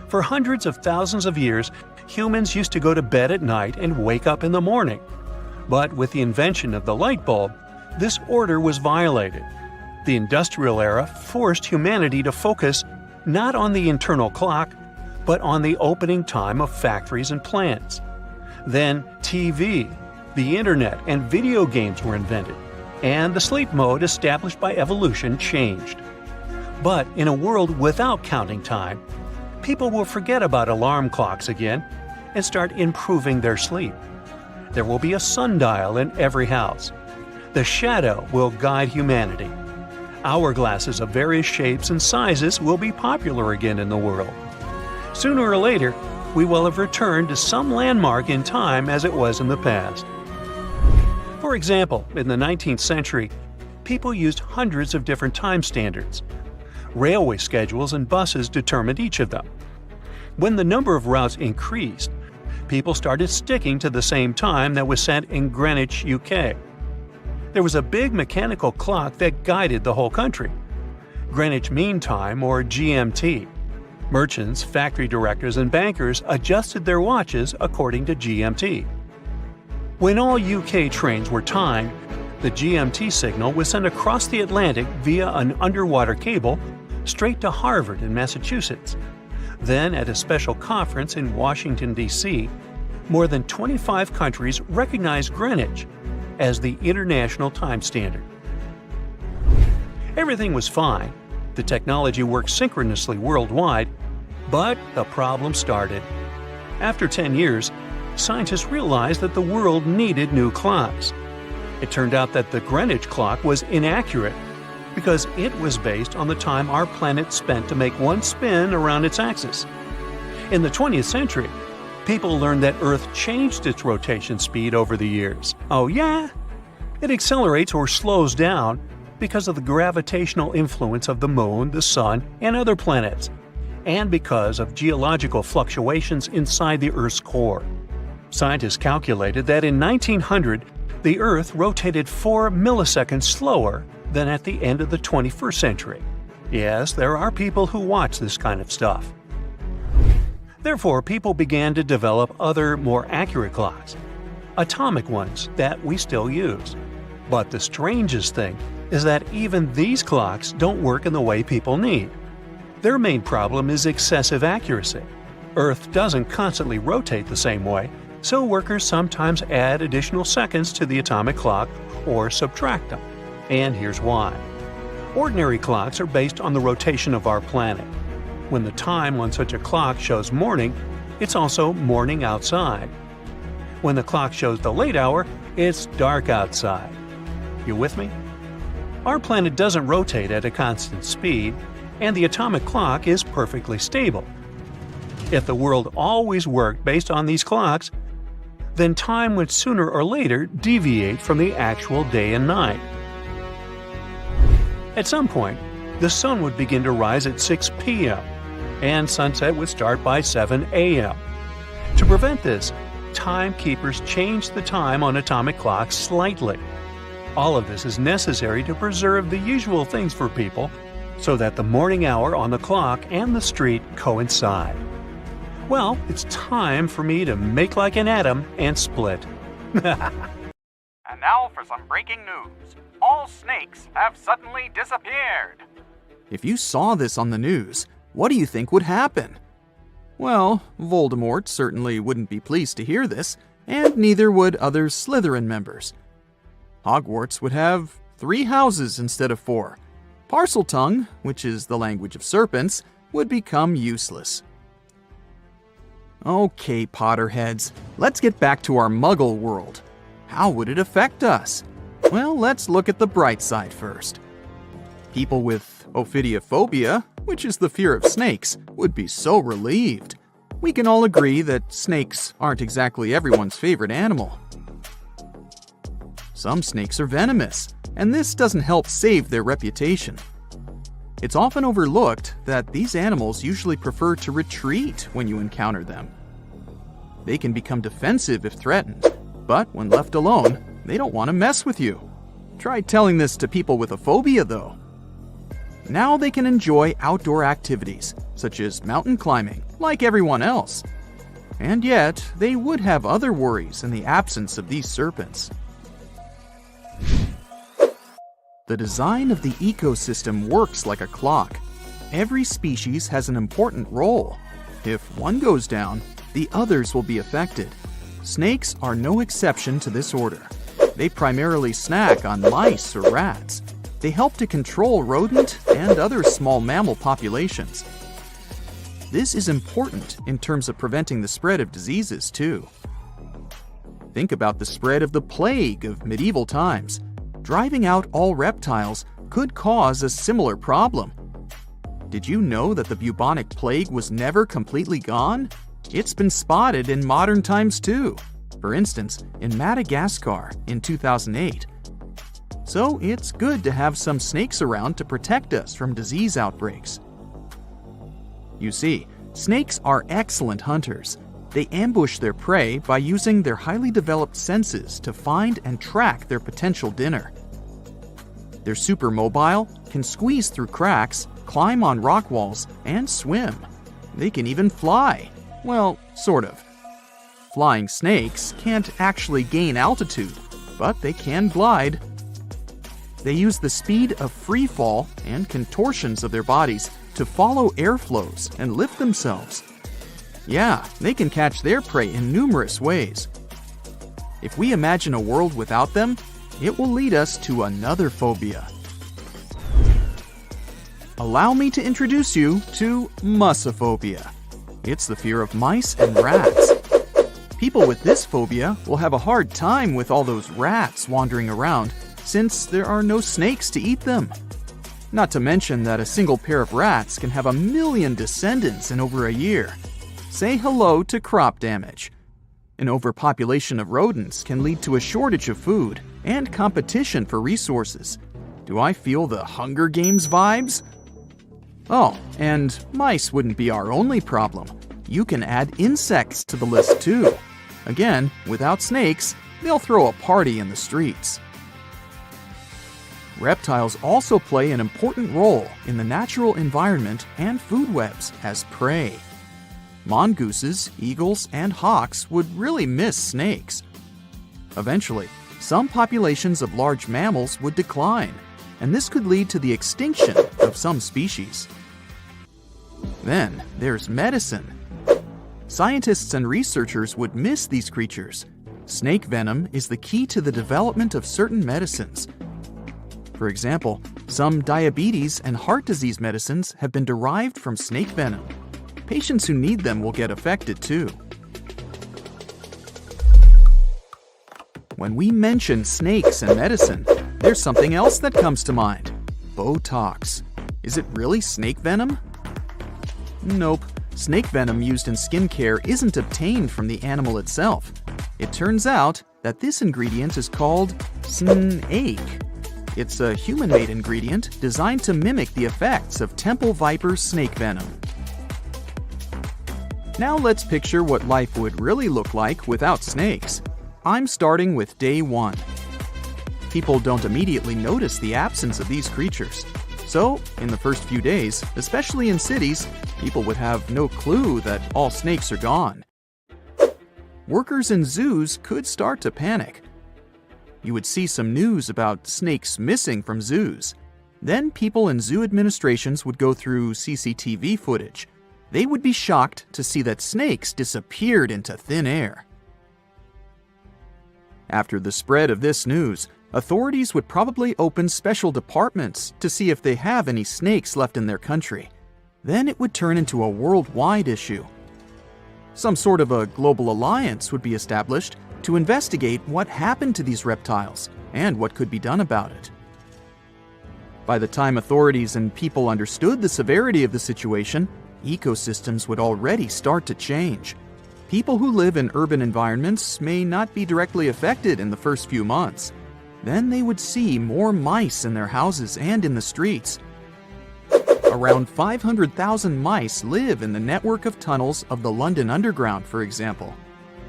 For hundreds of thousands of years, humans used to go to bed at night and wake up in the morning. But with the invention of the light bulb, this order was violated. The industrial era forced humanity to focus not on the internal clock, but on the opening time of factories and plants. Then TV, the internet, and video games were invented, and the sleep mode established by evolution changed. But in a world without counting time, people will forget about alarm clocks again and start improving their sleep. There will be a sundial in every house. The shadow will guide humanity. Hourglasses of various shapes and sizes will be popular again in the world. Sooner or later, we will have returned to some landmark in time as it was in the past. For example, in the 19th century, people used hundreds of different time standards. Railway schedules and buses determined each of them. When the number of routes increased, people started sticking to the same time that was set in Greenwich, UK. There was a big mechanical clock that guided the whole country. Greenwich Mean Time, or GMT. Merchants, factory directors, and bankers adjusted their watches according to GMT. When all UK trains were timed, the GMT signal was sent across the Atlantic via an underwater cable straight to Harvard in Massachusetts. Then, at a special conference in Washington, D.C., more than 25 countries recognized Greenwich as the international time standard. Everything was fine. The technology worked synchronously worldwide, but the problem started. After 10 years, scientists realized that the world needed new clocks. It turned out that the Greenwich clock was inaccurate because it was based on the time our planet spent to make one spin around its axis. In the 20th century, people learned that Earth changed its rotation speed over the years. Oh yeah? It accelerates or slows down because of the gravitational influence of the Moon, the Sun, and other planets, and because of geological fluctuations inside the Earth's core. Scientists calculated that in 1900, the Earth rotated 4 milliseconds slower than at the end of the 21st century. Yes, there are people who watch this kind of stuff. Therefore, people began to develop other, more accurate clocks, atomic ones that we still use. But the strangest thing is that even these clocks don't work in the way people need. Their main problem is excessive accuracy. Earth doesn't constantly rotate the same way, so workers sometimes add additional seconds to the atomic clock or subtract them. And here's why. Ordinary clocks are based on the rotation of our planet. When the time on such a clock shows morning, it's also morning outside. When the clock shows the late hour, it's dark outside. You with me? Our planet doesn't rotate at a constant speed, and the atomic clock is perfectly stable. If the world always worked based on these clocks, then time would sooner or later deviate from the actual day and night. At some point, the sun would begin to rise at 6 p.m., and sunset would start by 7 a.m. To prevent this, timekeepers changed the time on atomic clocks slightly. All of this is necessary to preserve the usual things for people so that the morning hour on the clock and the street coincide. Well, it's time for me to make like an atom and split. And now for some breaking news. All snakes have suddenly disappeared. If you saw this on the news, what do you think would happen? Well, Voldemort certainly wouldn't be pleased to hear this, and neither would other Slytherin members. Hogwarts would have 3 houses instead of 4. Parseltongue, which is the language of serpents, would become useless. Okay, Potterheads, let's get back to our Muggle world. How would it affect us? Well, let's look at the bright side first. People with ophidiophobia, which is the fear of snakes, would be so relieved. We can all agree that snakes aren't exactly everyone's favorite animal. Some snakes are venomous, and this doesn't help save their reputation. It's often overlooked that these animals usually prefer to retreat when you encounter them. They can become defensive if threatened, but when left alone, they don't want to mess with you. Try telling this to people with a phobia, though. Now they can enjoy outdoor activities, such as mountain climbing, like everyone else. And yet, they would have other worries in the absence of these serpents. The design of the ecosystem works like a clock. Every species has an important role. If one goes down, the others will be affected. Snakes are no exception to this order. They primarily snack on mice or rats. They help to control rodent and other small mammal populations. This is important in terms of preventing the spread of diseases, too. Think about the spread of the plague of medieval times. Driving out all reptiles could cause a similar problem. Did you know that the bubonic plague was never completely gone? It's been spotted in modern times too. For instance, in Madagascar in 2008. So it's good to have some snakes around to protect us from disease outbreaks. You see, snakes are excellent hunters. They ambush their prey by using their highly developed senses to find and track their potential dinner. They're super mobile, can squeeze through cracks, climb on rock walls, and swim. They can even fly. Well, sort of. Flying snakes can't actually gain altitude, but they can glide. They use the speed of free fall and contortions of their bodies to follow airflows and lift themselves. Yeah, they can catch their prey in numerous ways. If we imagine a world without them, it will lead us to another phobia. Allow me to introduce you to mussophobia. It's the fear of mice and rats. People with this phobia will have a hard time with all those rats wandering around, since there are no snakes to eat them. Not to mention that a single pair of rats can have 1 million descendants in over a year. Say hello to crop damage. An overpopulation of rodents can lead to a shortage of food and competition for resources. Do I feel the Hunger Games vibes? Oh, and mice wouldn't be our only problem. You can add insects to the list too. Again, without snakes, they'll throw a party in the streets. Reptiles also play an important role in the natural environment and food webs as prey. Mongooses, eagles, and hawks would really miss snakes. Eventually, some populations of large mammals would decline, and this could lead to the extinction of some species. Then there's medicine. Scientists and researchers would miss these creatures. Snake venom is the key to the development of certain medicines. For example, some diabetes and heart disease medicines have been derived from snake venom. Patients who need them will get affected too. When we mention snakes and medicine, there's something else that comes to mind. Botox. Is it really snake venom? Nope. Snake venom used in skincare isn't obtained from the animal itself. It turns out that this ingredient is called snake. It's a human-made ingredient designed to mimic the effects of temple viper snake venom. Now let's picture what life would really look like without snakes. I'm starting with day 1. People don't immediately notice the absence of these creatures. So, in the first few days, especially in cities, people would have no clue that all snakes are gone. Workers in zoos could start to panic. You would see some news about snakes missing from zoos. Then people in zoo administrations would go through CCTV footage. They would be shocked to see that snakes disappeared into thin air. After the spread of this news, authorities would probably open special departments to see if they have any snakes left in their country. Then it would turn into a worldwide issue. Some sort of a global alliance would be established to investigate what happened to these reptiles and what could be done about it. By the time authorities and people understood the severity of the situation, ecosystems would already start to change. People who live in urban environments may not be directly affected in the first few months. Then they would see more mice in their houses and in the streets. Around 500,000 mice live in the network of tunnels of the London Underground, for example.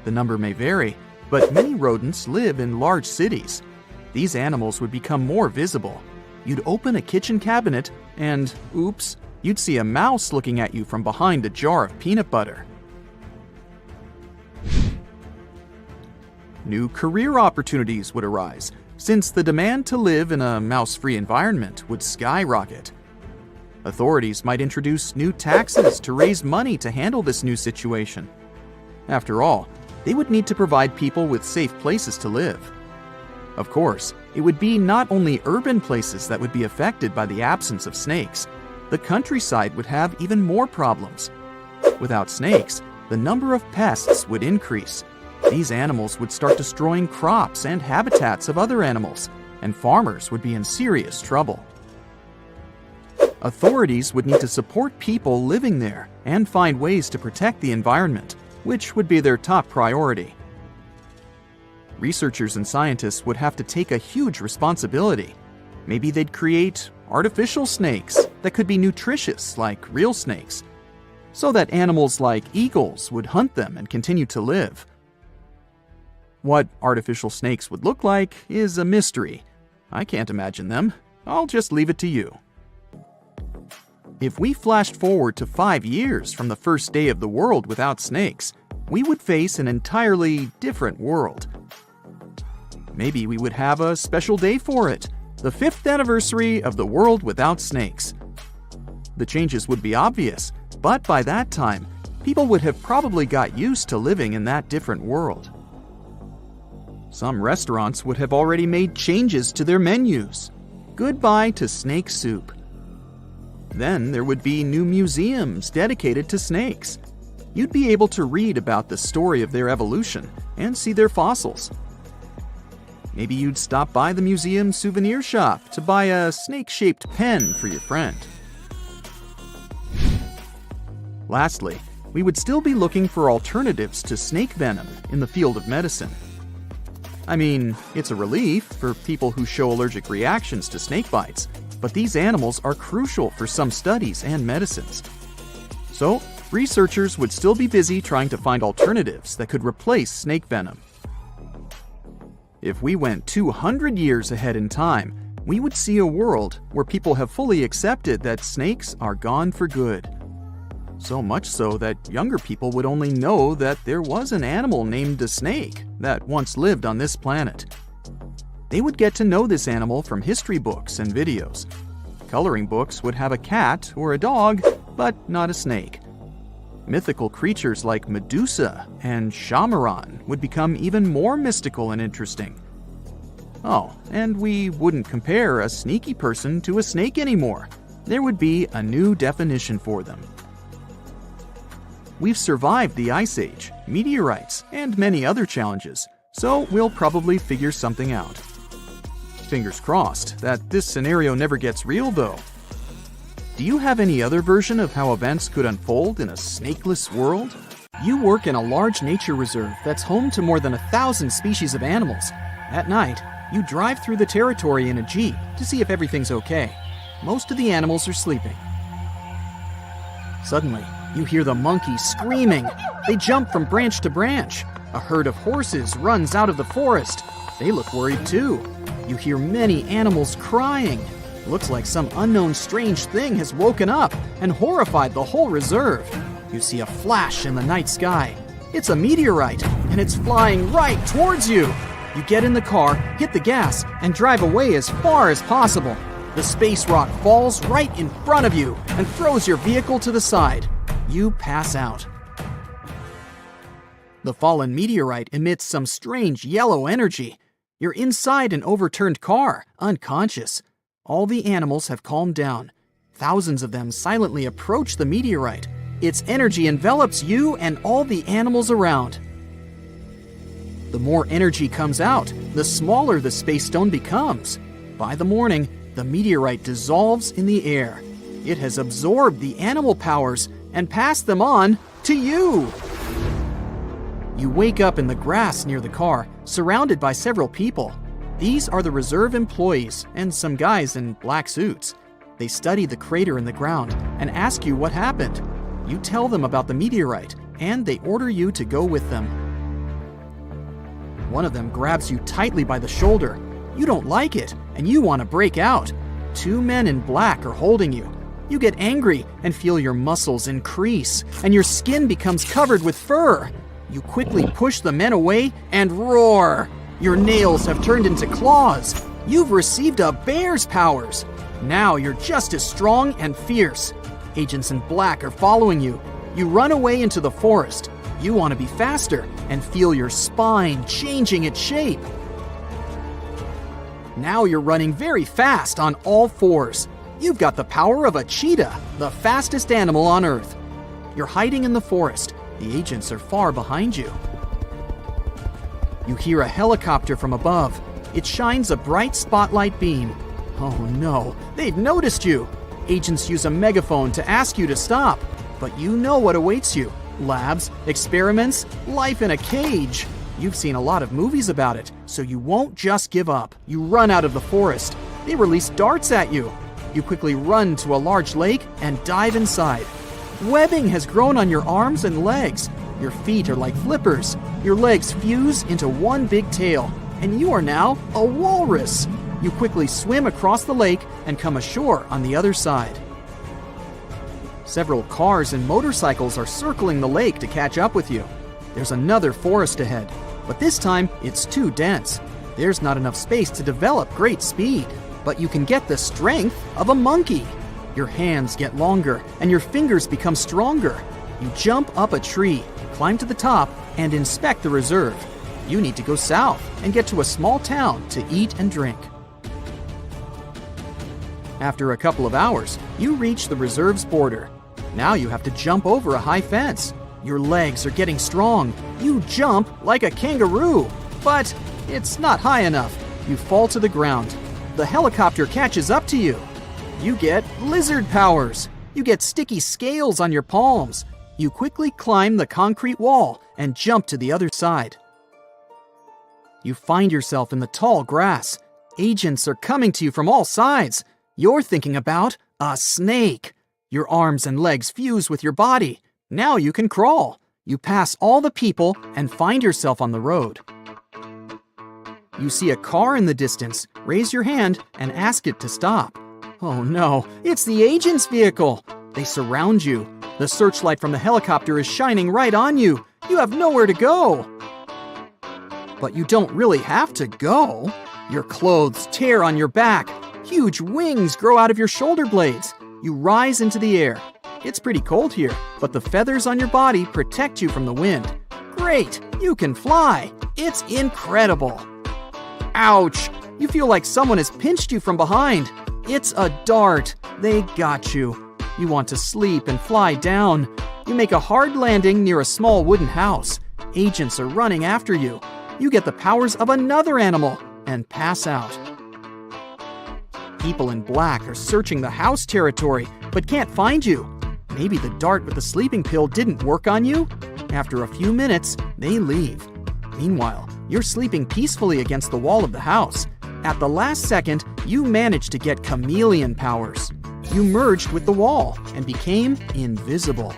The number may vary, but many rodents live in large cities. These animals would become more visible. You'd open a kitchen cabinet and, oops, you'd see a mouse looking at you from behind a jar of peanut butter. New career opportunities would arise, since the demand to live in a mouse-free environment would skyrocket. Authorities might introduce new taxes to raise money to handle this new situation. After all, they would need to provide people with safe places to live. Of course, it would be not only urban places that would be affected by the absence of snakes. The countryside would have even more problems. Without snakes, the number of pests would increase. These animals would start destroying crops and habitats of other animals, and farmers would be in serious trouble. Authorities would need to support people living there and find ways to protect the environment, which would be their top priority. Researchers and scientists would have to take a huge responsibility. Maybe they'd create artificial snakes that could be nutritious like real snakes, so that animals like eagles would hunt them and continue to live. What artificial snakes would look like is a mystery. I can't imagine them. I'll just leave it to you. If we flashed forward to 5 years from the first day of the world without snakes, we would face an entirely different world. Maybe we would have a special day for it, the 5th anniversary of the world without snakes. The changes would be obvious, but by that time, people would have probably got used to living in that different world. Some restaurants would have already made changes to their menus. Goodbye to snake soup. Then there would be new museums dedicated to snakes. You'd be able to read about the story of their evolution and see their fossils. Maybe you'd stop by the museum souvenir shop to buy a snake-shaped pen for your friend. Lastly, we would still be looking for alternatives to snake venom in the field of medicine. I mean, it's a relief for people who show allergic reactions to snake bites, but these animals are crucial for some studies and medicines. So, researchers would still be busy trying to find alternatives that could replace snake venom. If we went 200 years ahead in time, we would see a world where people have fully accepted that snakes are gone for good. So much so that younger people would only know that there was an animal named a snake that once lived on this planet. They would get to know this animal from history books and videos. Coloring books would have a cat or a dog, but not a snake. Mythical creatures like Medusa and Shamaran would become even more mystical and interesting. Oh, and we wouldn't compare a sneaky person to a snake anymore. There would be a new definition for them. We've survived the Ice Age, meteorites, and many other challenges, so we'll probably figure something out. Fingers crossed that this scenario never gets real, though. Do you have any other version of how events could unfold in a snakeless world? You work in a large nature reserve that's home to more than 1,000 species of animals. At night, you drive through the territory in a Jeep to see if everything's okay. Most of the animals are sleeping. Suddenly, you hear the monkeys screaming. They jump from branch to branch. A herd of horses runs out of the forest. They look worried too. You hear many animals crying. Looks like some unknown strange thing has woken up and horrified the whole reserve. You see a flash in the night sky. It's a meteorite, and it's flying right towards you. You get in the car, hit the gas, and drive away as far as possible. The space rock falls right in front of you and throws your vehicle to the side. You pass out. The fallen meteorite emits some strange yellow energy. You're inside an overturned car, unconscious. All the animals have calmed down. Thousands of them silently approach the meteorite. Its energy envelops you and all the animals around. The more energy comes out, the smaller the space stone becomes. By the morning, the meteorite dissolves in the air. It has absorbed the animal powers and passed them on to you. You wake up in the grass near the car, surrounded by several people. These are the reserve employees and some guys in black suits. They study the crater in the ground and ask you what happened. You tell them about the meteorite, and they order you to go with them. One of them grabs you tightly by the shoulder. You don't like it, and you want to break out. Two men in black are holding you. You get angry and feel your muscles increase, and your skin becomes covered with fur. You quickly push the men away and roar. Your nails have turned into claws. You've received a bear's powers. Now you're just as strong and fierce. Agents in black are following you. You run away into the forest. You want to be faster and feel your spine changing its shape. Now you're running very fast on all fours. You've got the power of a cheetah, the fastest animal on Earth. You're hiding in the forest. The agents are far behind you. You hear a helicopter from above. It shines a bright spotlight beam. Oh no, they've noticed you. Agents use a megaphone to ask you to stop, but you know what awaits you. Labs, experiments, life in a cage. You've seen a lot of movies about it, so you won't just give up. You run out of the forest. They release darts at you. You quickly run to a large lake and dive inside. Webbing has grown on your arms and legs. Your feet are like flippers. Your legs fuse into one big tail, and you are now a walrus. You quickly swim across the lake and come ashore on the other side. Several cars and motorcycles are circling the lake to catch up with you. There's another forest ahead, but this time it's too dense. There's not enough space to develop great speed, but you can get the strength of a monkey. Your hands get longer and your fingers become stronger. You jump up a tree, climb to the top, and inspect the reserve. You need to go south and get to a small town to eat and drink. After a couple of hours, you reach the reserve's border. Now you have to jump over a high fence. Your legs are getting strong. You jump like a kangaroo, but it's not high enough. You fall to the ground. The helicopter catches up to you. You get lizard powers. You get sticky scales on your palms. You quickly climb the concrete wall and jump to the other side. You find yourself in the tall grass. Agents are coming to you from all sides. You're thinking about a snake. Your arms and legs fuse with your body. Now you can crawl. You pass all the people and find yourself on the road. You see a car in the distance. Raise your hand and ask it to stop. Oh no, it's the agent's vehicle. They surround you. The searchlight from the helicopter is shining right on you. You have nowhere to go. But you don't really have to go. Your clothes tear on your back. Huge wings grow out of your shoulder blades. You rise into the air. It's pretty cold here, but the feathers on your body protect you from the wind. Great, you can fly. It's incredible. Ouch! You feel like someone has pinched you from behind. It's a dart. They got you. You want to sleep and fly down. You make a hard landing near a small wooden house. Agents are running after you. You get the powers of another animal and pass out. People in black are searching the house territory, but can't find you. Maybe the dart with the sleeping pill didn't work on you? After a few minutes, they leave. Meanwhile, you're sleeping peacefully against the wall of the house. At the last second, you managed to get chameleon powers. You merged with the wall and became invisible.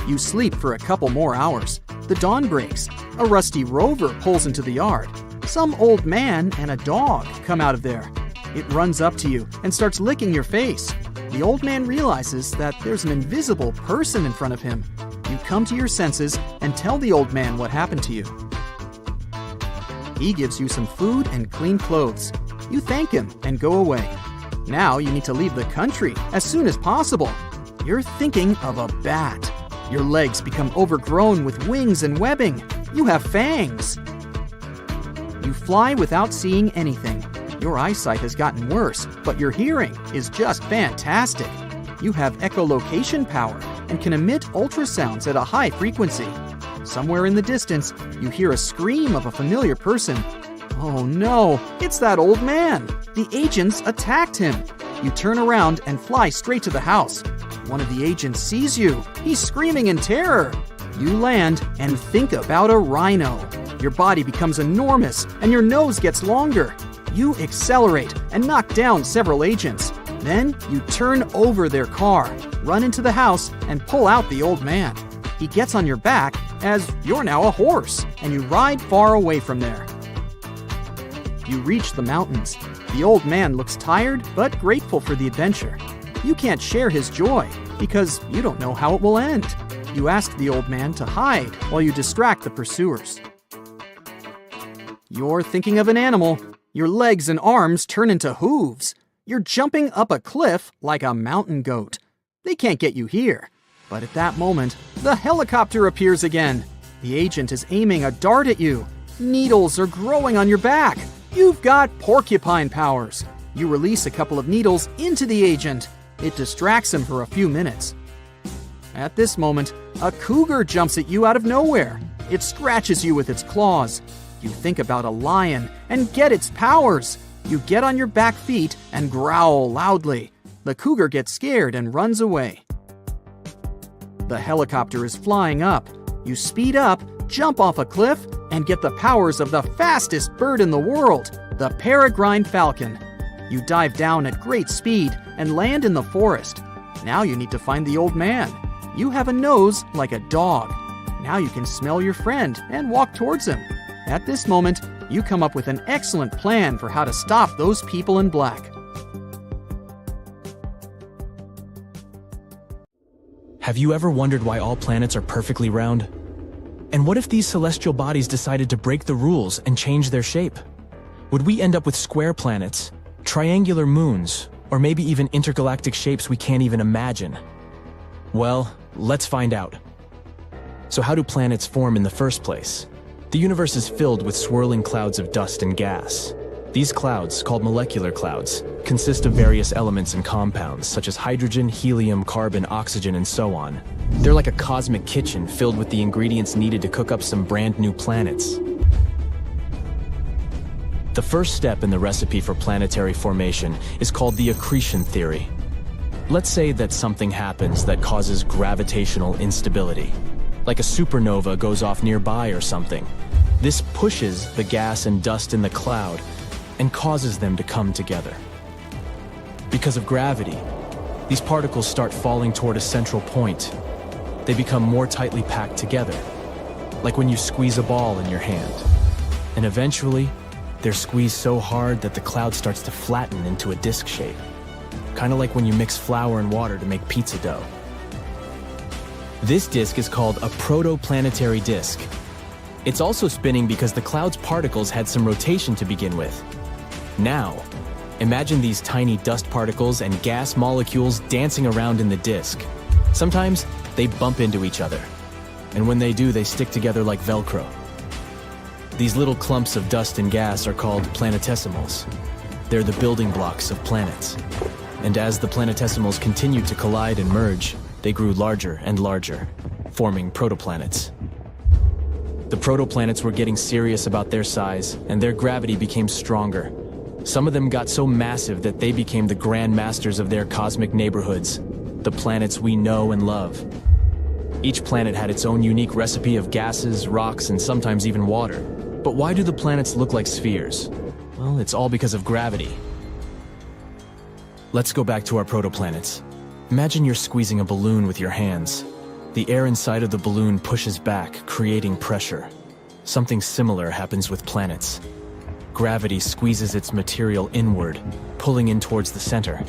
You sleep for a couple more hours. The dawn breaks. A rusty rover pulls into the yard. Some old man and a dog come out of there. It runs up to you and starts licking your face. The old man realizes that there's an invisible person in front of him. You come to your senses and tell the old man what happened to you. He gives you some food and clean clothes. You thank him and go away. Now you need to leave the country as soon as possible. You're thinking of a bat. Your legs become overgrown with wings and webbing. You have fangs. You fly without seeing anything. Your eyesight has gotten worse, but your hearing is just fantastic. You have echolocation power and can emit ultrasounds at a high frequency. Somewhere in the distance, you hear a scream of a familiar person. Oh no, it's that old man. The agents attacked him. You turn around and fly straight to the house. One of the agents sees you. He's screaming in terror. You land and think about a rhino. Your body becomes enormous and your nose gets longer. You accelerate and knock down several agents. Then you turn over their car, run into the house, and pull out the old man. He gets on your back as you're now a horse, and you ride far away from there. You reach the mountains. The old man looks tired but grateful for the adventure. You can't share his joy because you don't know how it will end. You ask the old man to hide while you distract the pursuers. You're thinking of an animal. Your legs and arms turn into hooves. You're jumping up a cliff like a mountain goat. They can't get you here. But at that moment, the helicopter appears again. The agent is aiming a dart at you. Needles are growing on your back. You've got porcupine powers. You release a couple of needles into the agent. It distracts him for a few minutes. At this moment, a cougar jumps at you out of nowhere. It scratches you with its claws. You think about a lion and get its powers. You get on your back feet and growl loudly. The cougar gets scared and runs away. The helicopter is flying up. You speed up, jump off a cliff, and get the powers of the fastest bird in the world, the peregrine falcon. You dive down at great speed and land in the forest. Now you need to find the old man. You have a nose like a dog. Now you can smell your friend and walk towards him. At this moment, you come up with an excellent plan for how to stop those people in black. Have you ever wondered why all planets are perfectly round? And what if these celestial bodies decided to break the rules and change their shape? Would we end up with square planets, triangular moons, or maybe even intergalactic shapes we can't even imagine? Well, let's find out. So how do planets form in the first place? The universe is filled with swirling clouds of dust and gas. These clouds, called molecular clouds, consist of various elements and compounds, such as hydrogen, helium, carbon, oxygen, and so on. They're like a cosmic kitchen filled with the ingredients needed to cook up some brand new planets. The first step in the recipe for planetary formation is called the accretion theory. Let's say that something happens that causes gravitational instability, like a supernova goes off nearby or something. This pushes the gas and dust in the cloud and causes them to come together. Because of gravity, these particles start falling toward a central point. They become more tightly packed together, like when you squeeze a ball in your hand. And eventually, they're squeezed so hard that the cloud starts to flatten into a disc shape, kind of like when you mix flour and water to make pizza dough. This disk is called a protoplanetary disk. It's also spinning because the cloud's particles had some rotation to begin with. Now, imagine these tiny dust particles and gas molecules dancing around in the disk. Sometimes they bump into each other, and when they do, they stick together like Velcro. These little clumps of dust and gas are called planetesimals. They're the building blocks of planets. And as the planetesimals continued to collide and merge, they grew larger and larger, forming protoplanets. The protoplanets were getting serious about their size, and their gravity became stronger. Some of them got so massive that they became the grand masters of their cosmic neighborhoods, the planets we know and love. Each planet had its own unique recipe of gases, rocks, and sometimes even water. But why do the planets look like spheres? Well, it's all because of gravity. Let's go back to our protoplanets. Imagine you're squeezing a balloon with your hands. The air inside of the balloon pushes back, creating pressure. Something similar happens with planets. Gravity squeezes its material inward, pulling in towards the center.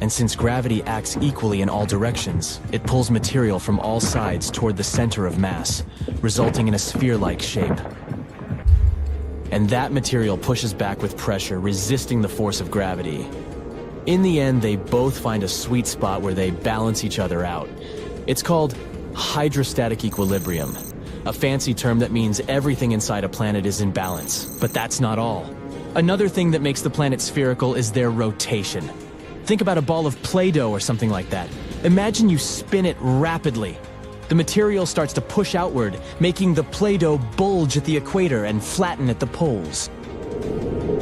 And since gravity acts equally in all directions, it pulls material from all sides toward the center of mass, resulting in a sphere-like shape. And that material pushes back with pressure, resisting the force of gravity. In the end, they both find a sweet spot where they balance each other out. It's called hydrostatic equilibrium, a fancy term that means everything inside a planet is in balance. But that's not all. Another thing that makes the planet spherical is their rotation. Think about a ball of Play-Doh or something like that. Imagine you spin it rapidly. The material starts to push outward, making the Play-Doh bulge at the equator and flatten at the poles.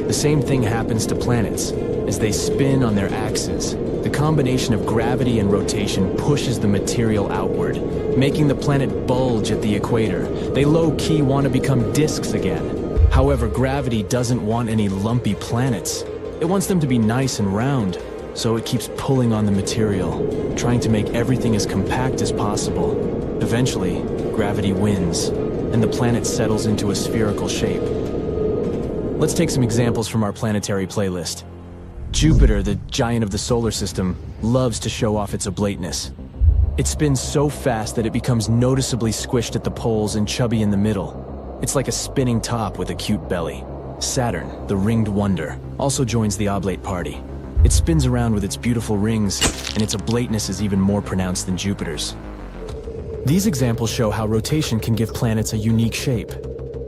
The same thing happens to planets. As they spin on their axes, the combination of gravity and rotation pushes the material outward, making the planet bulge at the equator. They low-key want to become disks again. However, gravity doesn't want any lumpy planets. It wants them to be nice and round, so it keeps pulling on the material, trying to make everything as compact as possible. Eventually, gravity wins, and the planet settles into a spherical shape. Let's take some examples from our planetary playlist. Jupiter, the giant of the solar system, loves to show off its oblateness. It spins so fast that it becomes noticeably squished at the poles and chubby in the middle. It's like a spinning top with a cute belly. Saturn, the ringed wonder, also joins the oblate party. It spins around with its beautiful rings, and its oblateness is even more pronounced than Jupiter's. These examples show how rotation can give planets a unique shape.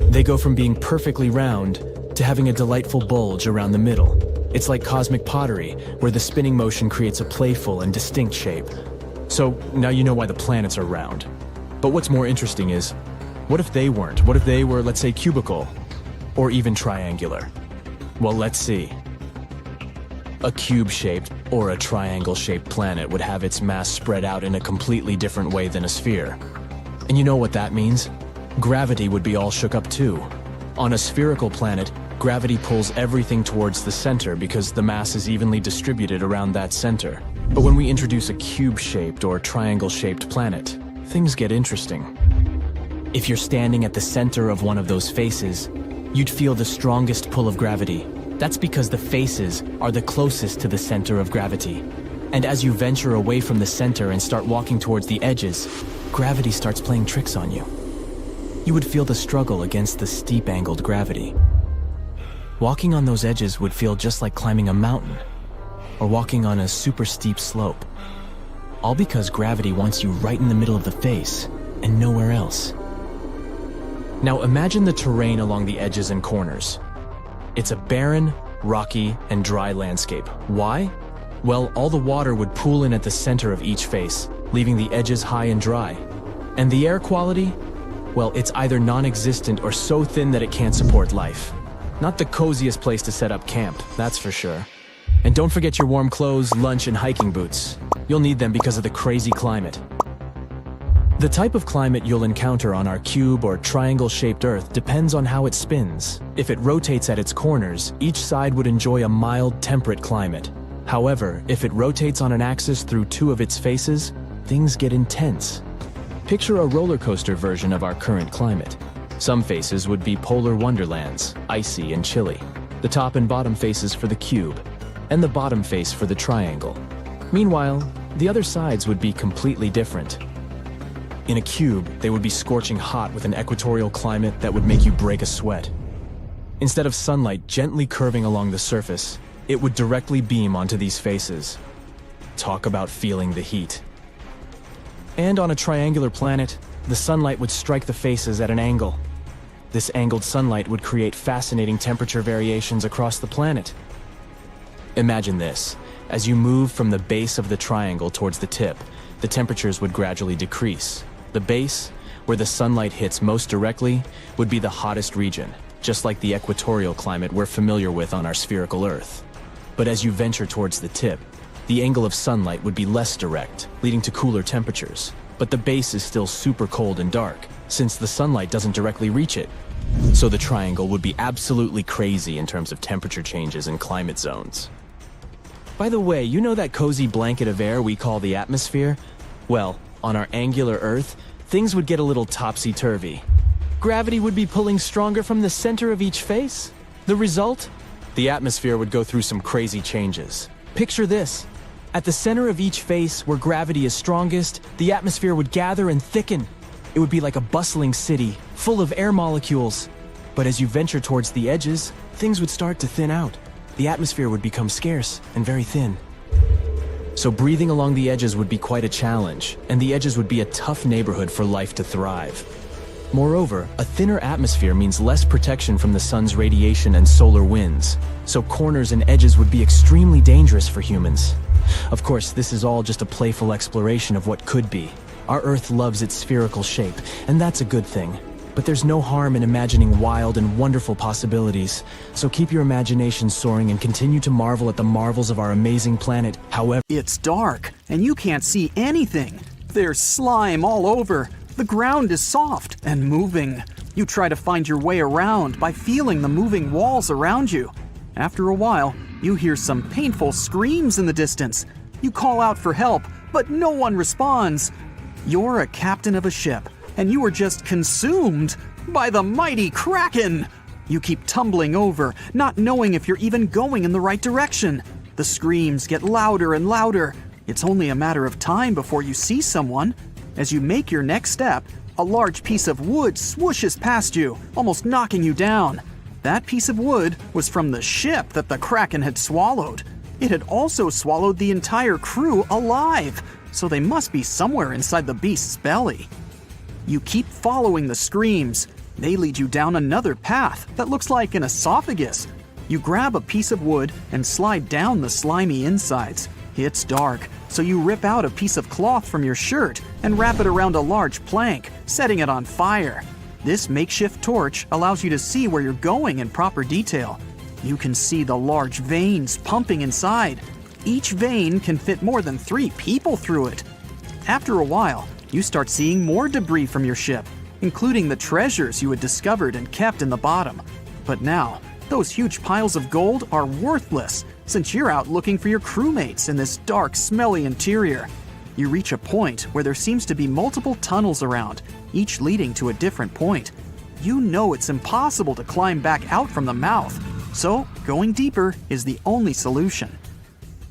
They go from being perfectly round to having a delightful bulge around the middle. It's like cosmic pottery, where the spinning motion creates a playful and distinct shape. So now you know why the planets are round. But what's more interesting is, what if they weren't? What if they were, let's say, cubical, or even triangular? Well, let's see. A cube-shaped or a triangle-shaped planet would have its mass spread out in a completely different way than a sphere. And you know what that means? Gravity would be all shook up too. On a spherical planet, gravity pulls everything towards the center because the mass is evenly distributed around that center. But when we introduce a cube-shaped or triangle-shaped planet, things get interesting. If you're standing at the center of one of those faces, you'd feel the strongest pull of gravity. That's because the faces are the closest to the center of gravity. And as you venture away from the center and start walking towards the edges, gravity starts playing tricks on you. You would feel the struggle against the steep-angled gravity. Walking on those edges would feel just like climbing a mountain, or walking on a super steep slope. All because gravity wants you right in the middle of the face, and nowhere else. Now imagine the terrain along the edges and corners. It's a barren, rocky, and dry landscape. Why? Well, all the water would pool in at the center of each face, leaving the edges high and dry. And the air quality? Well, it's either non-existent or so thin that it can't support life. Not the coziest place to set up camp, that's for sure. And don't forget your warm clothes, lunch, and hiking boots. You'll need them because of the crazy climate. The type of climate you'll encounter on our cube or triangle-shaped Earth depends on how it spins. If it rotates at its corners, each side would enjoy a mild, temperate climate. However, if it rotates on an axis through two of its faces, things get intense. Picture a roller coaster version of our current climate. Some faces would be polar wonderlands, icy and chilly. The top and bottom faces for the cube, and the bottom face for the triangle. Meanwhile, the other sides would be completely different. In a cube, they would be scorching hot with an equatorial climate that would make you break a sweat. Instead of sunlight gently curving along the surface, it would directly beam onto these faces. Talk about feeling the heat. And on a triangular planet, the sunlight would strike the faces at an angle. This angled sunlight would create fascinating temperature variations across the planet. Imagine this. As you move from the base of the triangle towards the tip, the temperatures would gradually decrease. The base, where the sunlight hits most directly, would be the hottest region, just like the equatorial climate we're familiar with on our spherical Earth. But as you venture towards the tip, the angle of sunlight would be less direct, leading to cooler temperatures. but the base is still super cold and dark, since the sunlight doesn't directly reach it. So the triangle would be absolutely crazy in terms of temperature changes and climate zones. By the way, you know that cozy blanket of air we call the atmosphere? Well, on our angular Earth, things would get a little topsy-turvy. Gravity would be pulling stronger from the center of each face. The result? The atmosphere would go through some crazy changes. Picture this. At the center of each face, where gravity is strongest, the atmosphere would gather and thicken. It would be like a bustling city, full of air molecules. But as you venture towards the edges, things would start to thin out. The atmosphere would become scarce and very thin. So breathing along the edges would be quite a challenge, and the edges would be a tough neighborhood for life to thrive. Moreover, a thinner atmosphere means less protection from the sun's radiation and solar winds, so corners and edges would be extremely dangerous for humans. Of course, this is all just a playful exploration of what could be. Our Earth loves its spherical shape, and that's a good thing. But there's no harm in imagining wild and wonderful possibilities, so keep your imagination soaring and continue to marvel at the marvels of our amazing planet. However, It's dark, and you can't see anything. There's slime all over. The ground is soft and moving. You try to find your way around by feeling the moving walls around you. After a while, you hear some painful screams in the distance. You call out for help, but no one responds. You're a captain of a ship, and you are just consumed by the mighty Kraken. You keep tumbling over, not knowing if you're even going in the right direction. The screams get louder and louder. It's only a matter of time before you see someone. As you make your next step, a large piece of wood swooshes past you, almost knocking you down. That piece of wood was from the ship that the Kraken had swallowed. It had also swallowed the entire crew alive, so they must be somewhere inside the beast's belly. You keep following the screams. They lead you down another path that looks like an esophagus. You grab a piece of wood and slide down the slimy insides. It's dark, so you rip out a piece of cloth from your shirt and wrap it around a large plank, setting it on fire. This makeshift torch allows you to see where you're going in proper detail. You can see the large veins pumping inside. Each vein can fit more than 3 people through it. After a while, you start seeing more debris from your ship, including the treasures you had discovered and kept in the bottom. But now, those huge piles of gold are worthless, since you're out looking for your crewmates in this dark, smelly interior. You reach a point where there seems to be multiple tunnels around, each leading to a different point. You know it's impossible to climb back out from the mouth, so going deeper is the only solution.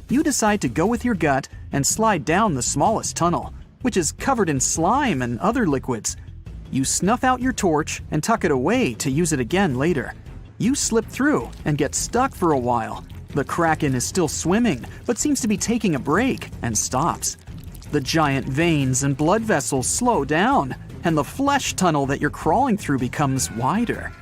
You decide to go with your gut and slide down the smallest tunnel, which is covered in slime and other liquids. You snuff out your torch and tuck it away to use it again later. You slip through and get stuck for a while. The Kraken is still swimming, but seems to be taking a break and stops. The giant veins and blood vessels slow down, and the flesh tunnel that you're crawling through becomes wider.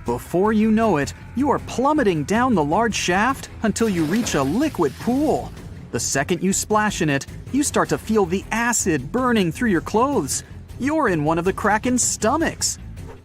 Before you know it, you are plummeting down the large shaft until you reach a liquid pool. The second you splash in it, you start to feel the acid burning through your clothes. You're in one of the Kraken's stomachs.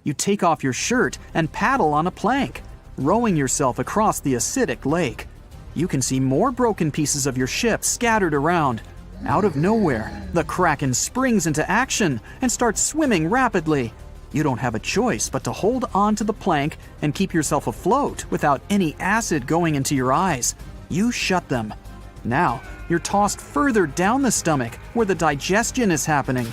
You take off your shirt and paddle on a plank, rowing yourself across the acidic lake. You can see more broken pieces of your ship scattered around. Out of nowhere, the Kraken springs into action and starts swimming rapidly. You don't have a choice but to hold on to the plank and keep yourself afloat without any acid going into your eyes. You shut them. Now, you're tossed further down the stomach where the digestion is happening.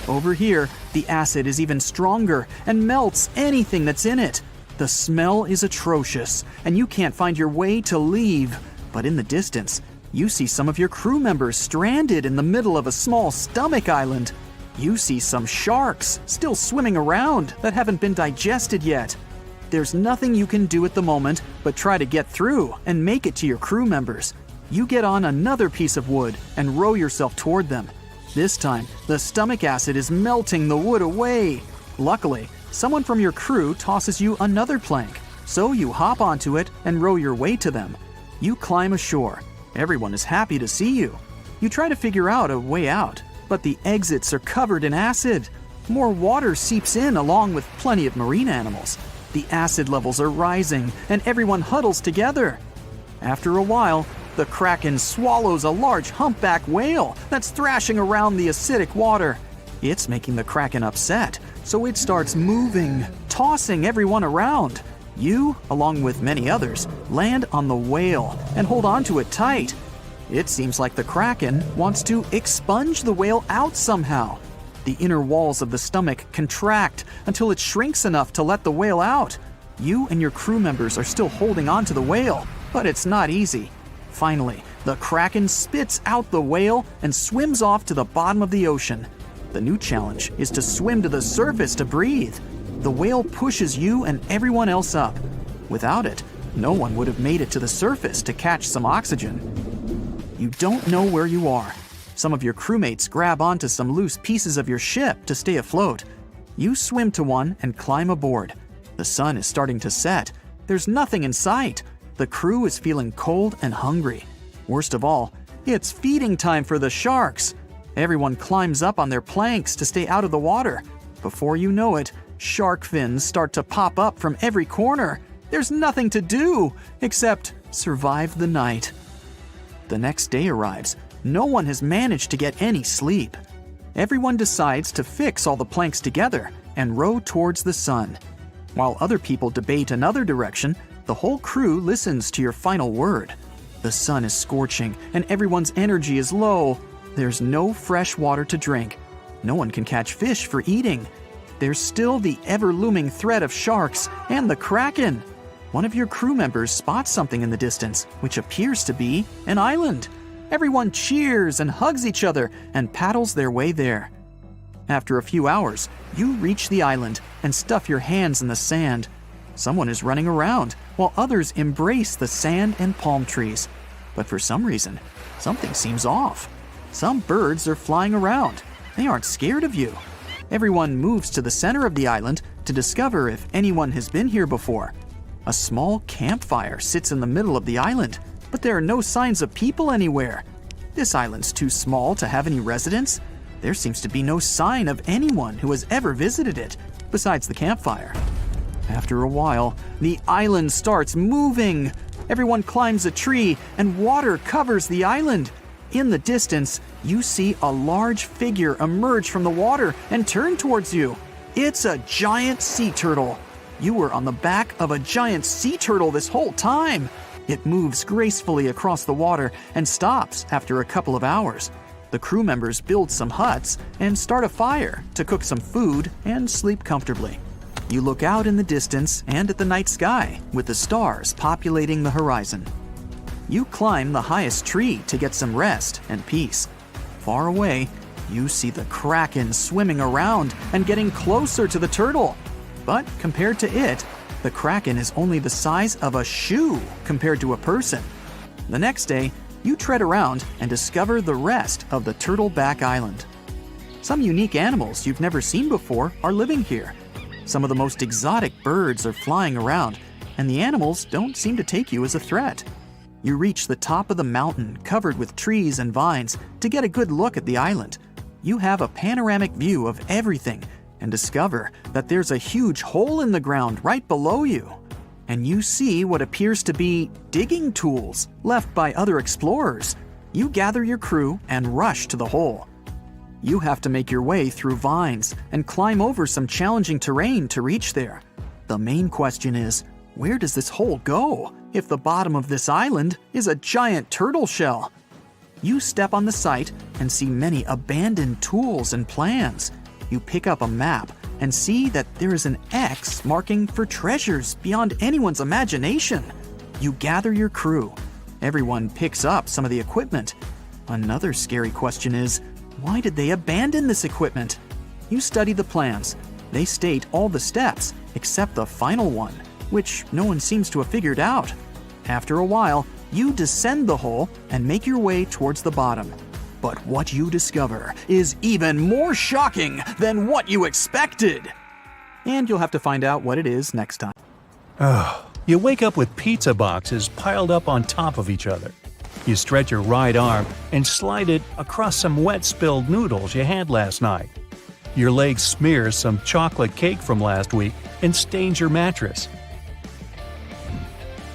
Over here, the acid is even stronger and melts anything that's in it. The smell is atrocious, and you can't find your way to leave. But in the distance, you see some of your crew members stranded in the middle of a small stomach island. You see some sharks still swimming around that haven't been digested yet. There's nothing you can do at the moment but try to get through and make it to your crew members. You get on another piece of wood and row yourself toward them. This time, the stomach acid is melting the wood away. Luckily, someone from your crew tosses you another plank, so you hop onto it and row your way to them. You climb ashore. Everyone is happy to see you. You try to figure out a way out, but the exits are covered in acid. More water seeps in along with plenty of marine animals. The acid levels are rising, and everyone huddles together. After a while, the Kraken swallows a large humpback whale that's thrashing around the acidic water. It's making the Kraken upset, so it starts moving, tossing everyone around. You, along with many others, land on the whale and hold on to it tight. It seems like the Kraken wants to expunge the whale out somehow. The inner walls of the stomach contract until it shrinks enough to let the whale out. You and your crew members are still holding on to the whale, but it's not easy. Finally, the Kraken spits out the whale and swims off to the bottom of the ocean. The new challenge is to swim to the surface to breathe. The whale pushes you and everyone else up. Without it, no one would have made it to the surface to catch some oxygen. You don't know where you are. Some of your crewmates grab onto some loose pieces of your ship to stay afloat. You swim to one and climb aboard. The sun is starting to set. There's nothing in sight. The crew is feeling cold and hungry. Worst of all, it's feeding time for the sharks. Everyone climbs up on their planks to stay out of the water. Before you know it, shark fins start to pop up from every corner. There's nothing to do except survive the night. The next day arrives. No one has managed to get any sleep. Everyone decides to fix all the planks together and row towards the sun. While other people debate another direction, the whole crew listens to your final word. The sun is scorching and everyone's energy is low. There's no fresh water to drink. No one can catch fish for eating. There's still the ever-looming threat of sharks and the Kraken. One of your crew members spots something in the distance, which appears to be an island. Everyone cheers and hugs each other and paddles their way there. After a few hours, you reach the island and stuff your hands in the sand. Someone is running around, while others embrace the sand and palm trees. But for some reason, something seems off. Some birds are flying around. They aren't scared of you. Everyone moves to the center of the island to discover if anyone has been here before. A small campfire sits in the middle of the island, but there are no signs of people anywhere. This island's too small to have any residents. There seems to be no sign of anyone who has ever visited it, besides the campfire. After a while, the island starts moving. Everyone climbs a tree, and water covers the island. In the distance, you see a large figure emerge from the water and turn towards you. It's a giant sea turtle. You were on the back of a giant sea turtle this whole time. It moves gracefully across the water and stops after a couple of hours. The crew members build some huts and start a fire to cook some food and sleep comfortably. You look out in the distance and at the night sky with the stars populating the horizon. You climb the highest tree to get some rest and peace. Far away, you see the Kraken swimming around and getting closer to the turtle. But compared to it, the Kraken is only the size of a shoe compared to a person. The next day, you tread around and discover the rest of the Turtleback Island. Some unique animals you've never seen before are living here. Some of the most exotic birds are flying around, and the animals don't seem to take you as a threat. You reach the top of the mountain covered with trees and vines to get a good look at the island. You have a panoramic view of everything and discover that there's a huge hole in the ground right below you. And you see what appears to be digging tools left by other explorers. You gather your crew and rush to the hole. You have to make your way through vines and climb over some challenging terrain to reach there. The main question is, where does this hole go if the bottom of this island is a giant turtle shell? You step on the site and see many abandoned tools and plans. You pick up a map and see that there is an X marking for treasures beyond anyone's imagination. You gather your crew. Everyone picks up some of the equipment. Another scary question is, why did they abandon this equipment? You study the plans. They state all the steps except the final one, which no one seems to have figured out. After a while, you descend the hole and make your way towards the bottom. But what you discover is even more shocking than what you expected. And you'll have to find out what it is next time. You wake up with pizza boxes piled up on top of each other. You stretch your right arm and slide it across some wet spilled noodles you had last night. Your leg smears some chocolate cake from last week and stains your mattress.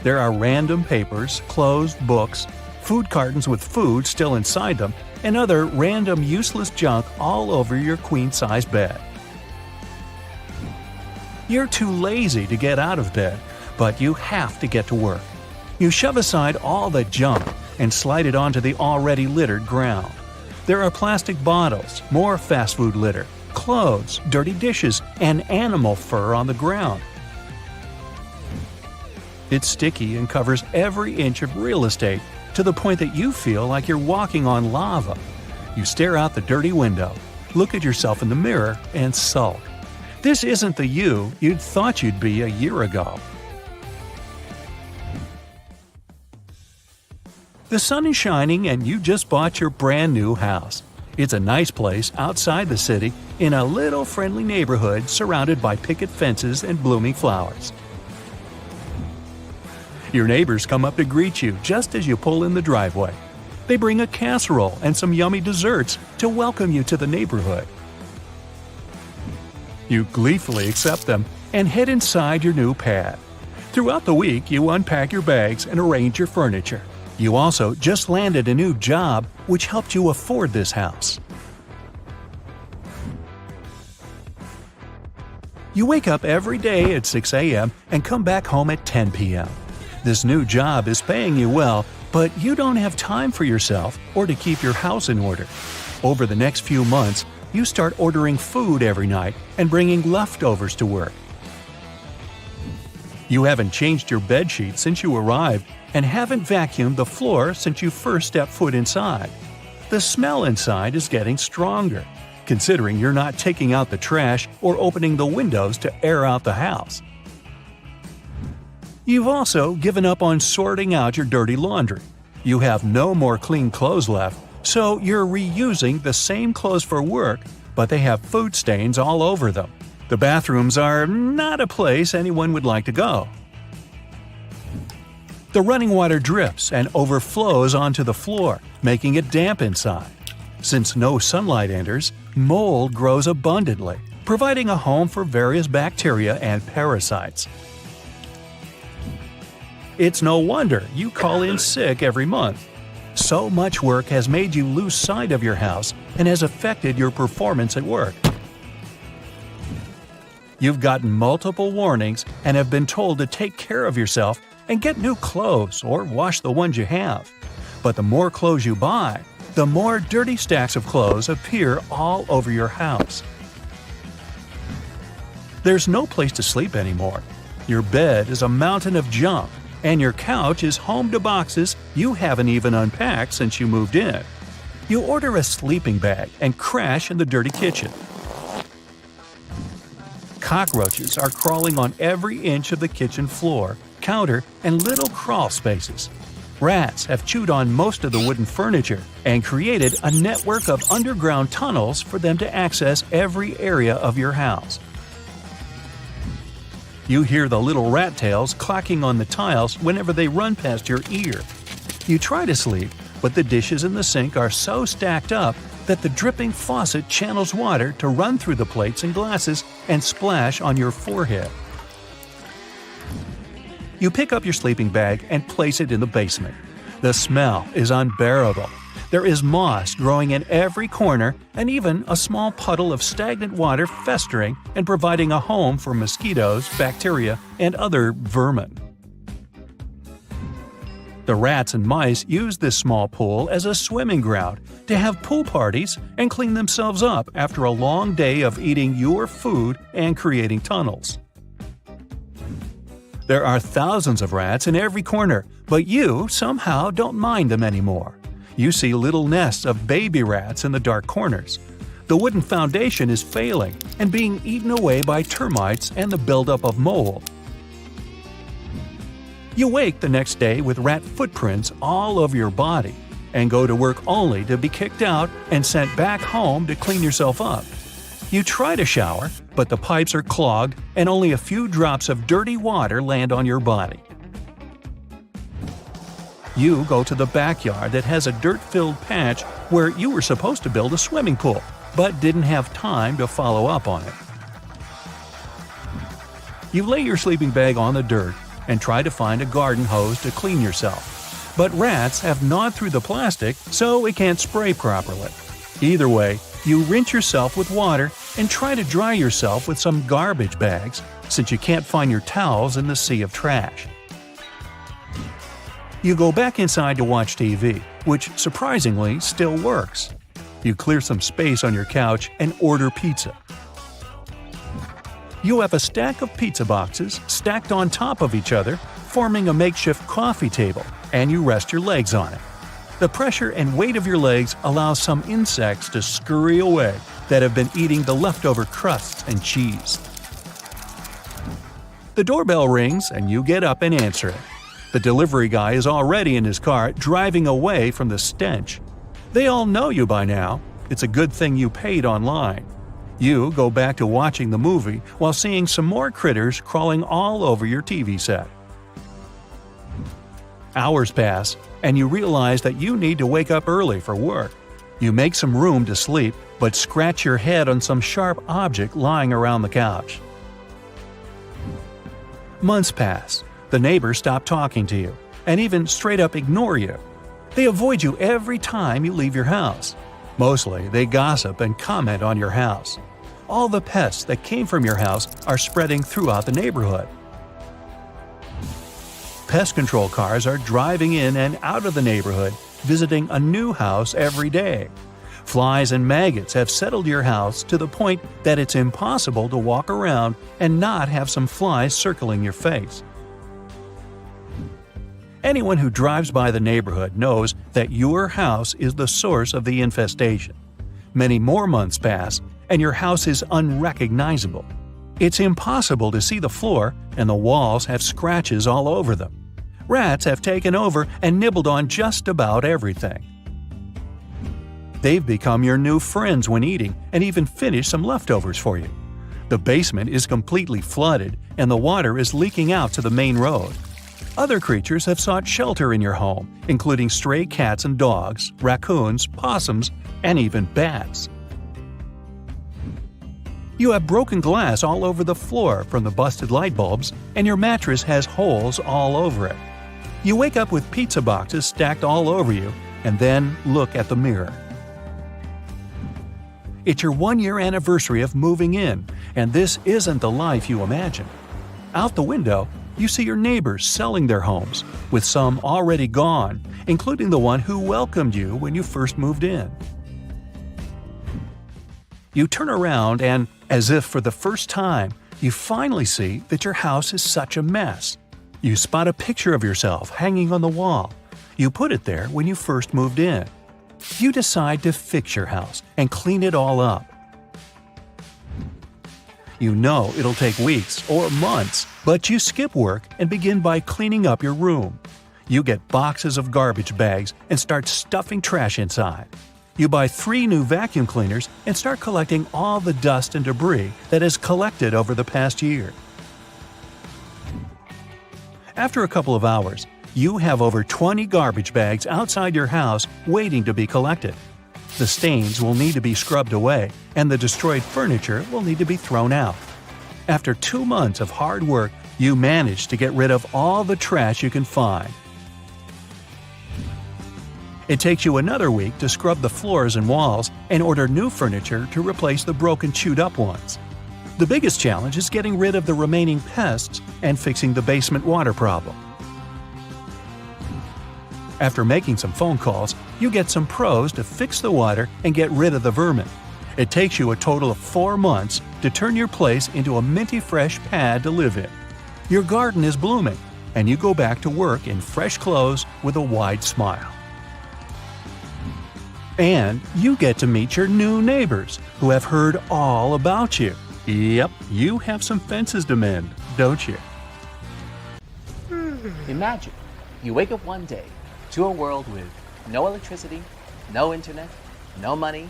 There are random papers, clothes, books, food cartons with food still inside them, and other random useless junk all over your queen-size bed. You're too lazy to get out of bed, but you have to get to work. You shove aside all the junk and slide it onto the already littered ground. There are plastic bottles, more fast food litter, clothes, dirty dishes, and animal fur on the ground. It's sticky and covers every inch of real estate to the point that you feel like you're walking on lava. You stare out the dirty window, look at yourself in the mirror, and sulk. This isn't the you you'd thought you'd be a year ago. The sun is shining and you just bought your brand new house. It's a nice place outside the city in a little friendly neighborhood surrounded by picket fences and blooming flowers. Your neighbors come up to greet you just as you pull in the driveway. They bring a casserole and some yummy desserts to welcome you to the neighborhood. You gleefully accept them and head inside your new pad. Throughout the week, you unpack your bags and arrange your furniture. You also just landed a new job which helped you afford this house. You wake up every day at 6 a.m. and come back home at 10 p.m. This new job is paying you well, but you don't have time for yourself or to keep your house in order. Over the next few months, you start ordering food every night and bringing leftovers to work. You haven't changed your bedsheet since you arrived and haven't vacuumed the floor since you first stepped foot inside. The smell inside is getting stronger, considering you're not taking out the trash or opening the windows to air out the house. You've also given up on sorting out your dirty laundry. You have no more clean clothes left, so you're reusing the same clothes for work, but they have food stains all over them. The bathrooms are not a place anyone would like to go. The running water drips and overflows onto the floor, making it damp inside. Since no sunlight enters, mold grows abundantly, providing a home for various bacteria and parasites. It's no wonder you call in sick every month. So much work has made you lose sight of your house and has affected your performance at work. You've gotten multiple warnings and have been told to take care of yourself and get new clothes or wash the ones you have. But the more clothes you buy, the more dirty stacks of clothes appear all over your house. There's no place to sleep anymore. Your bed is a mountain of junk, and your couch is home to boxes you haven't even unpacked since you moved in. You order a sleeping bag and crash in the dirty kitchen. Cockroaches are crawling on every inch of the kitchen floor, counter, and little crawl spaces. Rats have chewed on most of the wooden furniture and created a network of underground tunnels for them to access every area of your house. You hear the little rat tails clacking on the tiles whenever they run past your ear. You try to sleep, but the dishes in the sink are so stacked up that the dripping faucet channels water to run through the plates and glasses and splash on your forehead. You pick up your sleeping bag and place it in the basement. The smell is unbearable. There is moss growing in every corner and even a small puddle of stagnant water festering and providing a home for mosquitoes, bacteria, and other vermin. The rats and mice use this small pool as a swimming ground to have pool parties and clean themselves up after a long day of eating your food and creating tunnels. There are thousands of rats in every corner, but you somehow don't mind them anymore. You see little nests of baby rats in the dark corners. The wooden foundation is failing and being eaten away by termites and the buildup of mold. You wake the next day with rat footprints all over your body and go to work only to be kicked out and sent back home to clean yourself up. You try to shower, but the pipes are clogged and only a few drops of dirty water land on your body. You go to the backyard that has a dirt-filled patch where you were supposed to build a swimming pool, but didn't have time to follow up on it. You lay your sleeping bag on the dirt and try to find a garden hose to clean yourself. but rats have gnawed through the plastic so it can't spray properly. Either way, you rinse yourself with water and try to dry yourself with some garbage bags, since you can't find your towels in the sea of trash. You go back inside to watch TV, which surprisingly still works. You clear some space on your couch and order pizza. You have a stack of pizza boxes stacked on top of each other, forming a makeshift coffee table, and you rest your legs on it. The pressure and weight of your legs allows some insects to scurry away that have been eating the leftover crusts and cheese. The doorbell rings and you get up and answer it. The delivery guy is already in his car driving away from the stench. They all know you by now. It's a good thing you paid online. You go back to watching the movie while seeing some more critters crawling all over your TV set. Hours pass, and you realize that you need to wake up early for work. You make some room to sleep, but scratch your head on some sharp object lying around the couch. Months pass. The neighbors stop talking to you, and even straight up ignore you. They avoid you every time you leave your house. Mostly, they gossip and comment on your house. All the pests that came from your house are spreading throughout the neighborhood. Pest control cars are driving in and out of the neighborhood, visiting a new house every day. Flies and maggots have settled your house to the point that it's impossible to walk around and not have some flies circling your face. Anyone who drives by the neighborhood knows that your house is the source of the infestation. Many more months pass, and your house is unrecognizable. It's impossible to see the floor, and the walls have scratches all over them. Rats have taken over and nibbled on just about everything. They've become your new friends when eating and even finish some leftovers for you. The basement is completely flooded, and the water is leaking out to the main road. Other creatures have sought shelter in your home, including stray cats and dogs, raccoons, possums, and even bats. You have broken glass all over the floor from the busted light bulbs, and your mattress has holes all over it. You wake up with pizza boxes stacked all over you, and then look at the mirror. It's your 1-year anniversary of moving in, and this isn't the life you imagined. Out the window, you see your neighbors selling their homes, with some already gone, including the one who welcomed you when you first moved in. You turn around and, as if for the first time, you finally see that your house is such a mess. You spot a picture of yourself hanging on the wall. You put it there when you first moved in. You decide to fix your house and clean it all up. You know it'll take weeks or months, but you skip work and begin by cleaning up your room. You get boxes of garbage bags and start stuffing trash inside. You buy 3 new vacuum cleaners and start collecting all the dust and debris that has collected over the past year. After a couple of hours, you have over 20 garbage bags outside your house waiting to be collected. The stains will need to be scrubbed away, and the destroyed furniture will need to be thrown out. After 2 months of hard work, you manage to get rid of all the trash you can find. It takes you another week to scrub the floors and walls and order new furniture to replace the broken, chewed-up ones. The biggest challenge is getting rid of the remaining pests and fixing the basement water problem. After making some phone calls, you get some pros to fix the water and get rid of the vermin. It takes you a total of 4 months to turn your place into a minty fresh pad to live in. Your garden is blooming, and you go back to work in fresh clothes with a wide smile. And you get to meet your new neighbors, who have heard all about you. Yep, you have some fences to mend, don't you? Imagine you wake up one day to a world with no electricity, no internet, no money,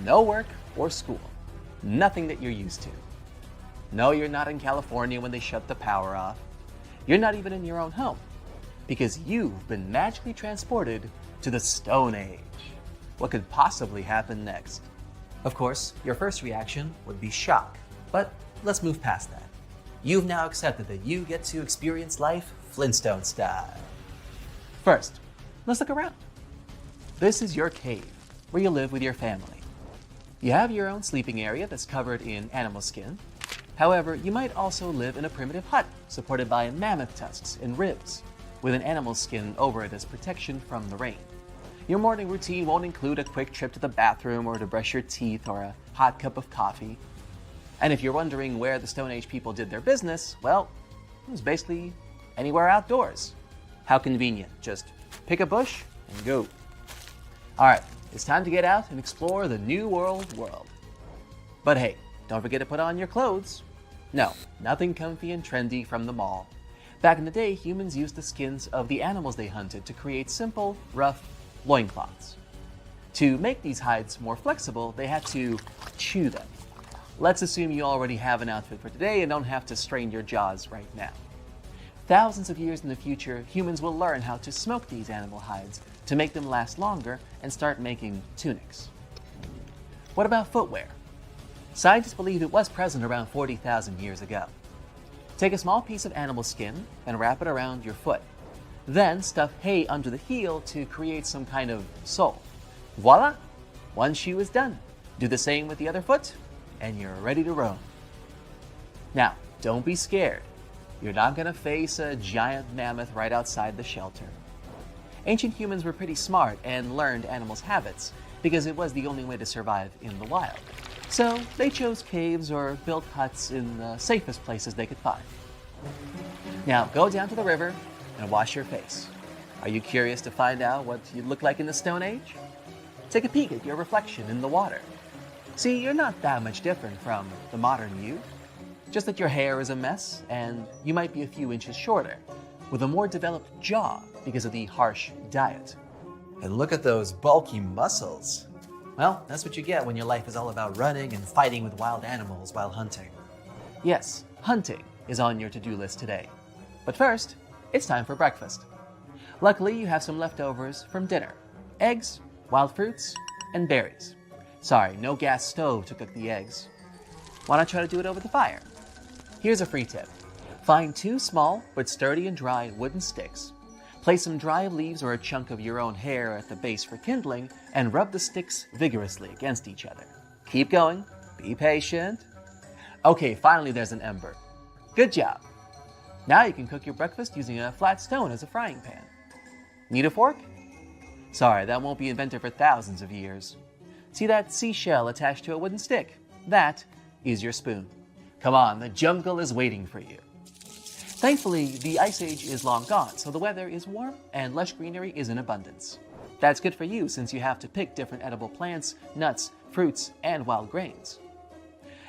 no work or school. Nothing that you're used to. No, you're not in California when they shut the power off. You're not even in your own home, because you've been magically transported to the Stone Age. What could possibly happen next? Of course, your first reaction would be shock, but let's move past that. You've now accepted that you get to experience life Flintstone style. First, Let's look around. This is your cave, where you live with your family. You have your own sleeping area that's covered in animal skin. However, you might also live in a primitive hut supported by mammoth tusks and ribs, with an animal skin over it as protection from the rain. Your morning routine won't include a quick trip to the bathroom or to brush your teeth or a hot cup of coffee. And if you're wondering where the Stone Age people did their business, well, it was basically anywhere outdoors. How convenient. Just pick a bush and go. All right, it's time to get out and explore the New World. But hey, don't forget to put on your clothes. No, nothing comfy and trendy from the mall. Back in the day, humans used the skins of the animals they hunted to create simple, rough loincloths. To make these hides more flexible, they had to chew them. Let's assume you already have an outfit for today and don't have to strain your jaws right now. Thousands of years in the future, humans will learn how to smoke these animal hides to make them last longer and start making tunics. What about footwear? Scientists believe it was present around 40,000 years ago. Take a small piece of animal skin and wrap it around your foot. Then stuff hay under the heel to create some kind of sole. Voila! One shoe is done. Do the same with the other foot, and you're ready to roam. Now, don't be scared. You're not going to face a giant mammoth right outside the shelter. Ancient humans were pretty smart and learned animals' habits because it was the only way to survive in the wild. So they chose caves or built huts in the safest places they could find. Now go down to the river and wash your face. Are you curious to find out what you'd look like in the Stone Age? Take a peek at your reflection in the water. See, you're not that much different from the modern you, just that your hair is a mess and you might be a few inches shorter, with a more developed jaw because of the harsh diet. And look at those bulky muscles. Well, that's what you get when your life is all about running and fighting with wild animals while hunting. Yes, hunting is on your to-do list today. But first, it's time for breakfast. Luckily, you have some leftovers from dinner: eggs, wild fruits, and berries. Sorry, no gas stove to cook the eggs. Why not try to do it over the fire? Here's a free tip. Find 2 small but sturdy and dry wooden sticks. Place some dry leaves or a chunk of your own hair at the base for kindling and rub the sticks vigorously against each other. Keep going. Be patient. Okay, finally there's an ember. Good job. Now you can cook your breakfast using a flat stone as a frying pan. Need a fork? Sorry, that won't be invented for thousands of years. See that seashell attached to a wooden stick? That is your spoon. Come on, the jungle is waiting for you. Thankfully, the Ice Age is long gone, so the weather is warm and lush greenery is in abundance. That's good for you since you have to pick different edible plants, nuts, fruits, and wild grains.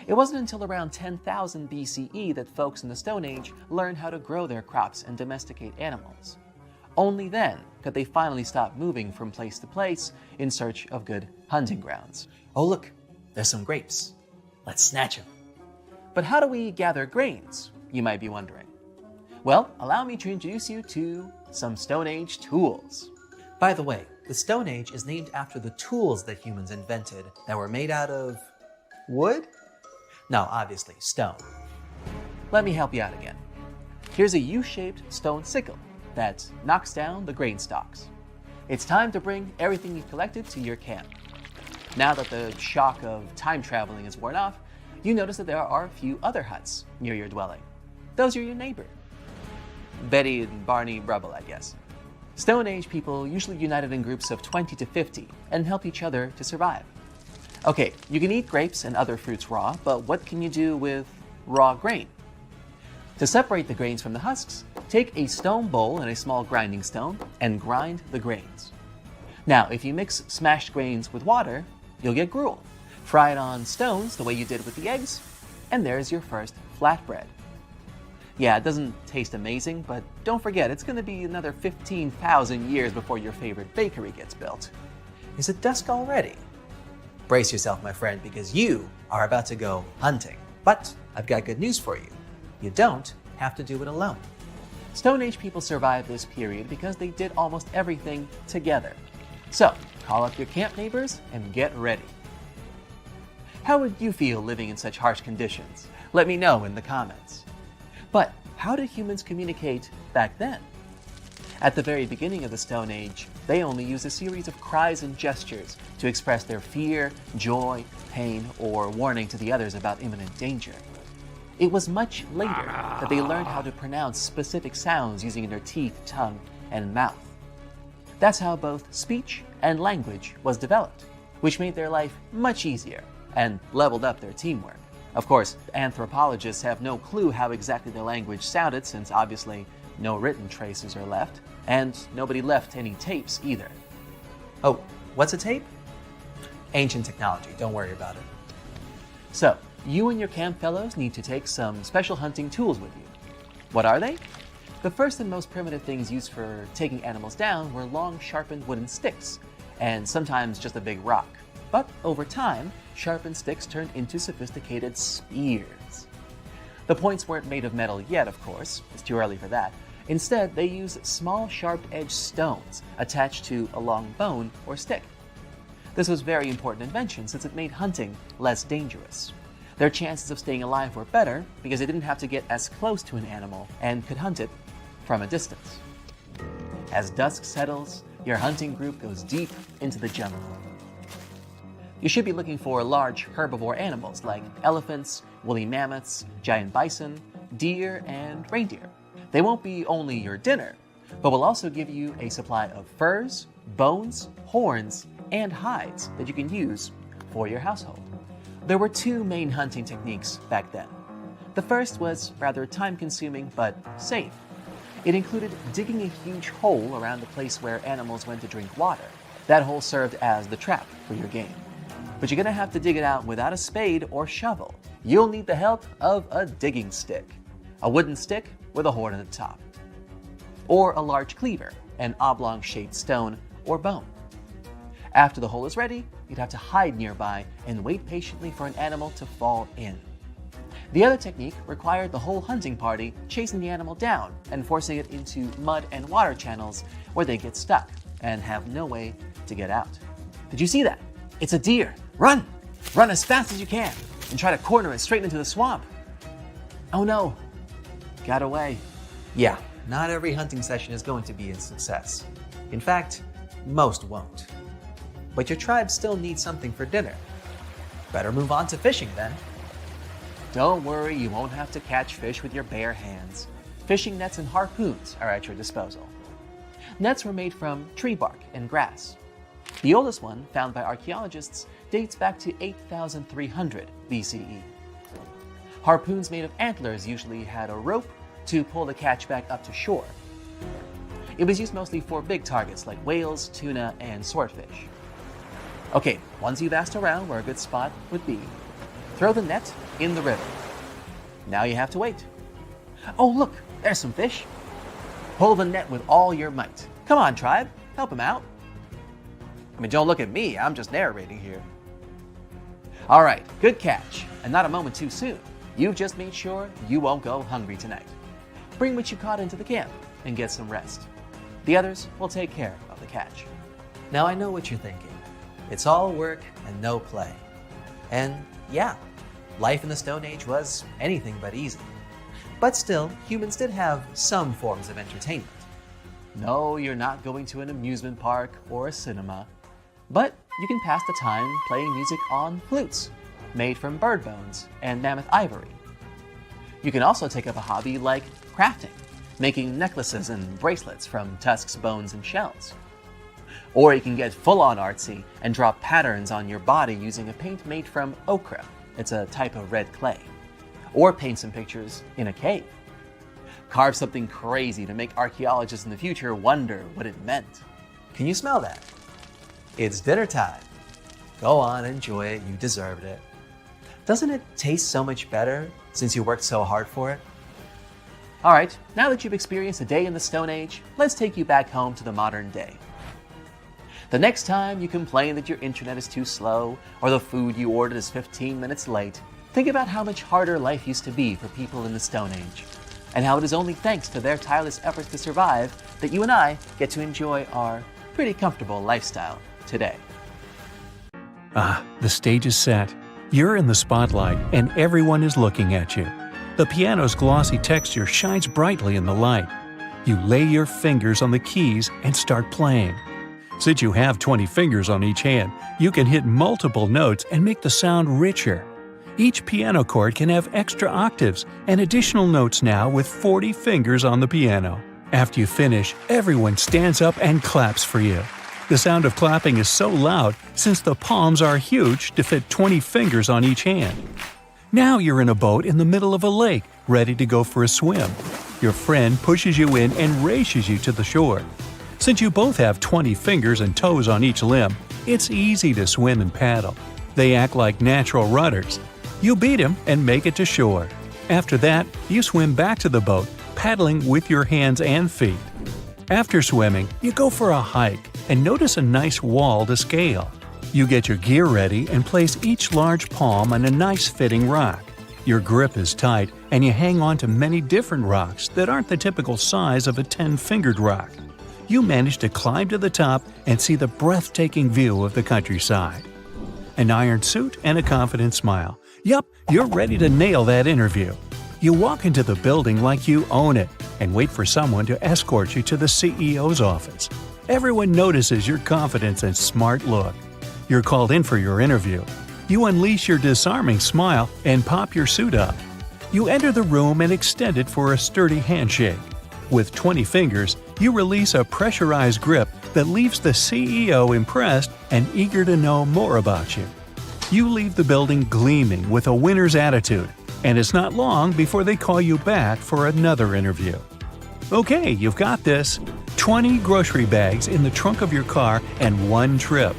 It wasn't until around 10,000 BCE that folks in the Stone Age learned how to grow their crops and domesticate animals. Only then could they finally stop moving from place to place in search of good hunting grounds. Oh look, there's some grapes. Let's snatch them. But how do we gather grains, you might be wondering? Well, allow me to introduce you to some Stone Age tools. By the way, the Stone Age is named after the tools that humans invented that were made out of wood? No, obviously, stone. Let me help you out again. Here's a U-shaped stone sickle that knocks down the grain stalks. It's time to bring everything you've collected to your camp. Now that the shock of time traveling is worn off, you notice that there are a few other huts near your dwelling. Those are your neighbor. Betty and Barney Rubble, I guess. Stone Age people usually united in groups of 20 to 50 and help each other to survive. Okay, you can eat grapes and other fruits raw, but what can you do with raw grain? To separate the grains from the husks, take a stone bowl and a small grinding stone and grind the grains. Now, if you mix smashed grains with water, you'll get gruel. Fry it on stones the way you did with the eggs, and there's your first flatbread. Yeah, it doesn't taste amazing, but don't forget, it's going to be another 15,000 years before your favorite bakery gets built. Is it dusk already? Brace yourself, my friend, because you are about to go hunting. But I've got good news for you. You don't have to do it alone. Stone Age people survived this period because they did almost everything together. So, call up your camp neighbors and get ready. How would you feel living in such harsh conditions? Let me know in the comments. But how did humans communicate back then? At the very beginning of the Stone Age, they only used a series of cries and gestures to express their fear, joy, pain, or warning to the others about imminent danger. It was much later that they learned how to pronounce specific sounds using their teeth, tongue, and mouth. That's how both speech and language was developed, which made their life much easier and leveled up their teamwork. Of course, anthropologists have no clue how exactly their language sounded, since obviously no written traces are left, and nobody left any tapes either. Oh, what's a tape? Ancient technology, don't worry about it. So, you and your camp fellows need to take some special hunting tools with you. What are they? The first and most primitive things used for taking animals down were long, sharpened wooden sticks, and sometimes just a big rock. But over time, sharpened sticks turned into sophisticated spears. The points weren't made of metal yet, of course. It's too early for that. Instead, they used small, sharp-edged stones attached to a long bone or stick. This was a very important invention since it made hunting less dangerous. Their chances of staying alive were better because they didn't have to get as close to an animal and could hunt it from a distance. As dusk settles, your hunting group goes deep into the jungle. You should be looking for large herbivore animals like elephants, woolly mammoths, giant bison, deer, and reindeer. They won't be only your dinner, but will also give you a supply of furs, bones, horns, and hides that you can use for your household. There were two main hunting techniques back then. The first was rather time-consuming but safe. It included digging a huge hole around the place where animals went to drink water. That hole served as the trap for your game. But you're gonna have to dig it out without a spade or shovel. You'll need the help of a digging stick, a wooden stick with a horn at the top, or a large cleaver, an oblong-shaped stone or bone. After the hole is ready, you'd have to hide nearby and wait patiently for an animal to fall in. The other technique required the whole hunting party chasing the animal down and forcing it into mud and water channels where they get stuck and have no way to get out. Did you see that? It's a deer. Run! Run as fast as you can and try to corner it straight into the swamp. Oh no, got away. Yeah, not every hunting session is going to be a success. In fact, most won't. But your tribe still needs something for dinner. Better move on to fishing then. Don't worry, you won't have to catch fish with your bare hands. Fishing nets and harpoons are at your disposal. Nets were made from tree bark and grass. The oldest one, found by archaeologists, dates back to 8,300 BCE. Harpoons made of antlers usually had a rope to pull the catch back up to shore. It was used mostly for big targets like whales, tuna, and swordfish. Okay, once you've asked around where a good spot would be, throw the net in the river. Now you have to wait. Oh look, there's some fish. Pull the net with all your might. Come on, tribe, help him out. I mean, don't look at me, I'm just narrating here. All right, good catch, and not a moment too soon. You've just made sure you won't go hungry tonight. Bring what you caught into the camp and get some rest. The others will take care of the catch. Now I know what you're thinking. It's all work and no play. And yeah, life in the Stone Age was anything but easy. But still, humans did have some forms of entertainment. No, you're not going to an amusement park or a cinema, but you can pass the time playing music on flutes made from bird bones and mammoth ivory. You can also take up a hobby like crafting, making necklaces and bracelets from tusks, bones, and shells. Or you can get full-on artsy and draw patterns on your body using a paint made from ochre. It's a type of red clay. Or paint some pictures in a cave. Carve something crazy to make archaeologists in the future wonder what it meant. Can you smell that? It's dinner time. Go on, enjoy it, you deserved it. Doesn't it taste so much better since you worked so hard for it? All right, now that you've experienced a day in the Stone Age, let's take you back home to the modern day. The next time you complain that your internet is too slow or the food you ordered is 15 minutes late, think about how much harder life used to be for people in the Stone Age, and how it is only thanks to their tireless efforts to survive that you and I get to enjoy our pretty comfortable lifestyle today. Ah, the stage is set. You're in the spotlight, and everyone is looking at you. The piano's glossy texture shines brightly in the light. You lay your fingers on the keys and start playing. Since you have 20 fingers on each hand, you can hit multiple notes and make the sound richer. Each piano chord can have extra octaves and additional notes now with 40 fingers on the piano. After you finish, everyone stands up and claps for you. The sound of clapping is so loud since the palms are huge to fit 20 fingers on each hand. Now you're in a boat in the middle of a lake, ready to go for a swim. Your friend pushes you in and races you to the shore. Since you both have 20 fingers and toes on each limb, it's easy to swim and paddle. They act like natural rudders. You beat him and make it to shore. After that, you swim back to the boat, paddling with your hands and feet. After swimming, you go for a hike and notice a nice wall to scale. You get your gear ready and place each large palm on a nice fitting rock. Your grip is tight and you hang on to many different rocks that aren't the typical size of a 10-fingered rock. You manage to climb to the top and see the breathtaking view of the countryside. An iron suit and a confident smile. Yup, you're ready to nail that interview. You walk into the building like you own it and wait for someone to escort you to the CEO's office. Everyone notices your confidence and smart look. You're called in for your interview. You unleash your disarming smile and pop your suit up. You enter the room and extend it for a sturdy handshake. With 20 fingers, you release a pressurized grip that leaves the CEO impressed and eager to know more about you. You leave the building gleaming with a winner's attitude, and it's not long before they call you back for another interview. Okay, you've got this. 20 grocery bags in the trunk of your car and one trip.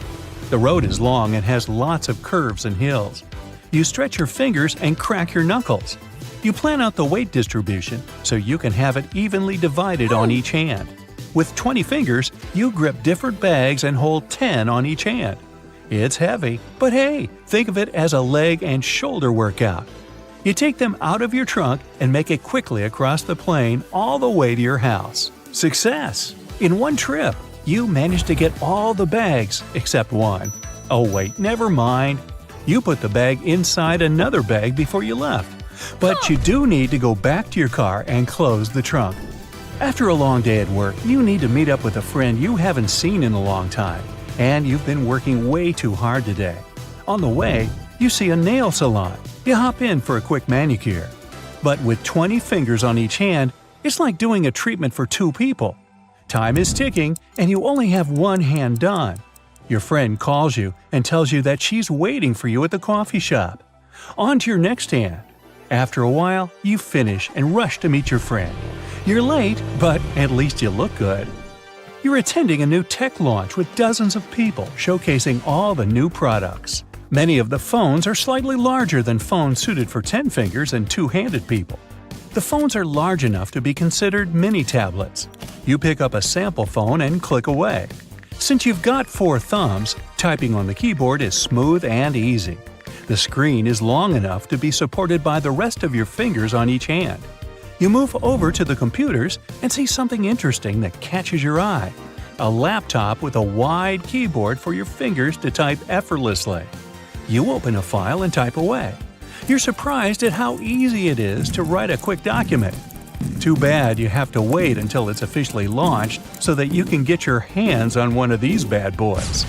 The road is long and has lots of curves and hills. You stretch your fingers and crack your knuckles. You plan out the weight distribution so you can have it evenly divided on each hand. With 20 fingers, you grip different bags and hold 10 on each hand. It's heavy, but hey, think of it as a leg and shoulder workout. You take them out of your trunk and make it quickly across the plain all the way to your house. Success! In one trip, you managed to get all the bags except one. Oh wait, never mind. You put the bag inside another bag before you left. But you do need to go back to your car and close the trunk. After a long day at work, you need to meet up with a friend you haven't seen in a long time, and you've been working way too hard today. On the way, you see a nail salon. You hop in for a quick manicure. But with 20 fingers on each hand, it's like doing a treatment for two people. Time is ticking, and you only have one hand done. Your friend calls you and tells you that she's waiting for you at the coffee shop. On to your next hand. After a while, you finish and rush to meet your friend. You're late, but at least you look good. You're attending a new tech launch with dozens of people showcasing all the new products. Many of the phones are slightly larger than phones suited for 10 fingers and two-handed people. The phones are large enough to be considered mini tablets. You pick up a sample phone and click away. Since you've got 4 thumbs, typing on the keyboard is smooth and easy. The screen is long enough to be supported by the rest of your fingers on each hand. You move over to the computers and see something interesting that catches your eye. A laptop with a wide keyboard for your fingers to type effortlessly. You open a file and type away. You're surprised at how easy it is to write a quick document. Too bad you have to wait until it's officially launched so that you can get your hands on one of these bad boys.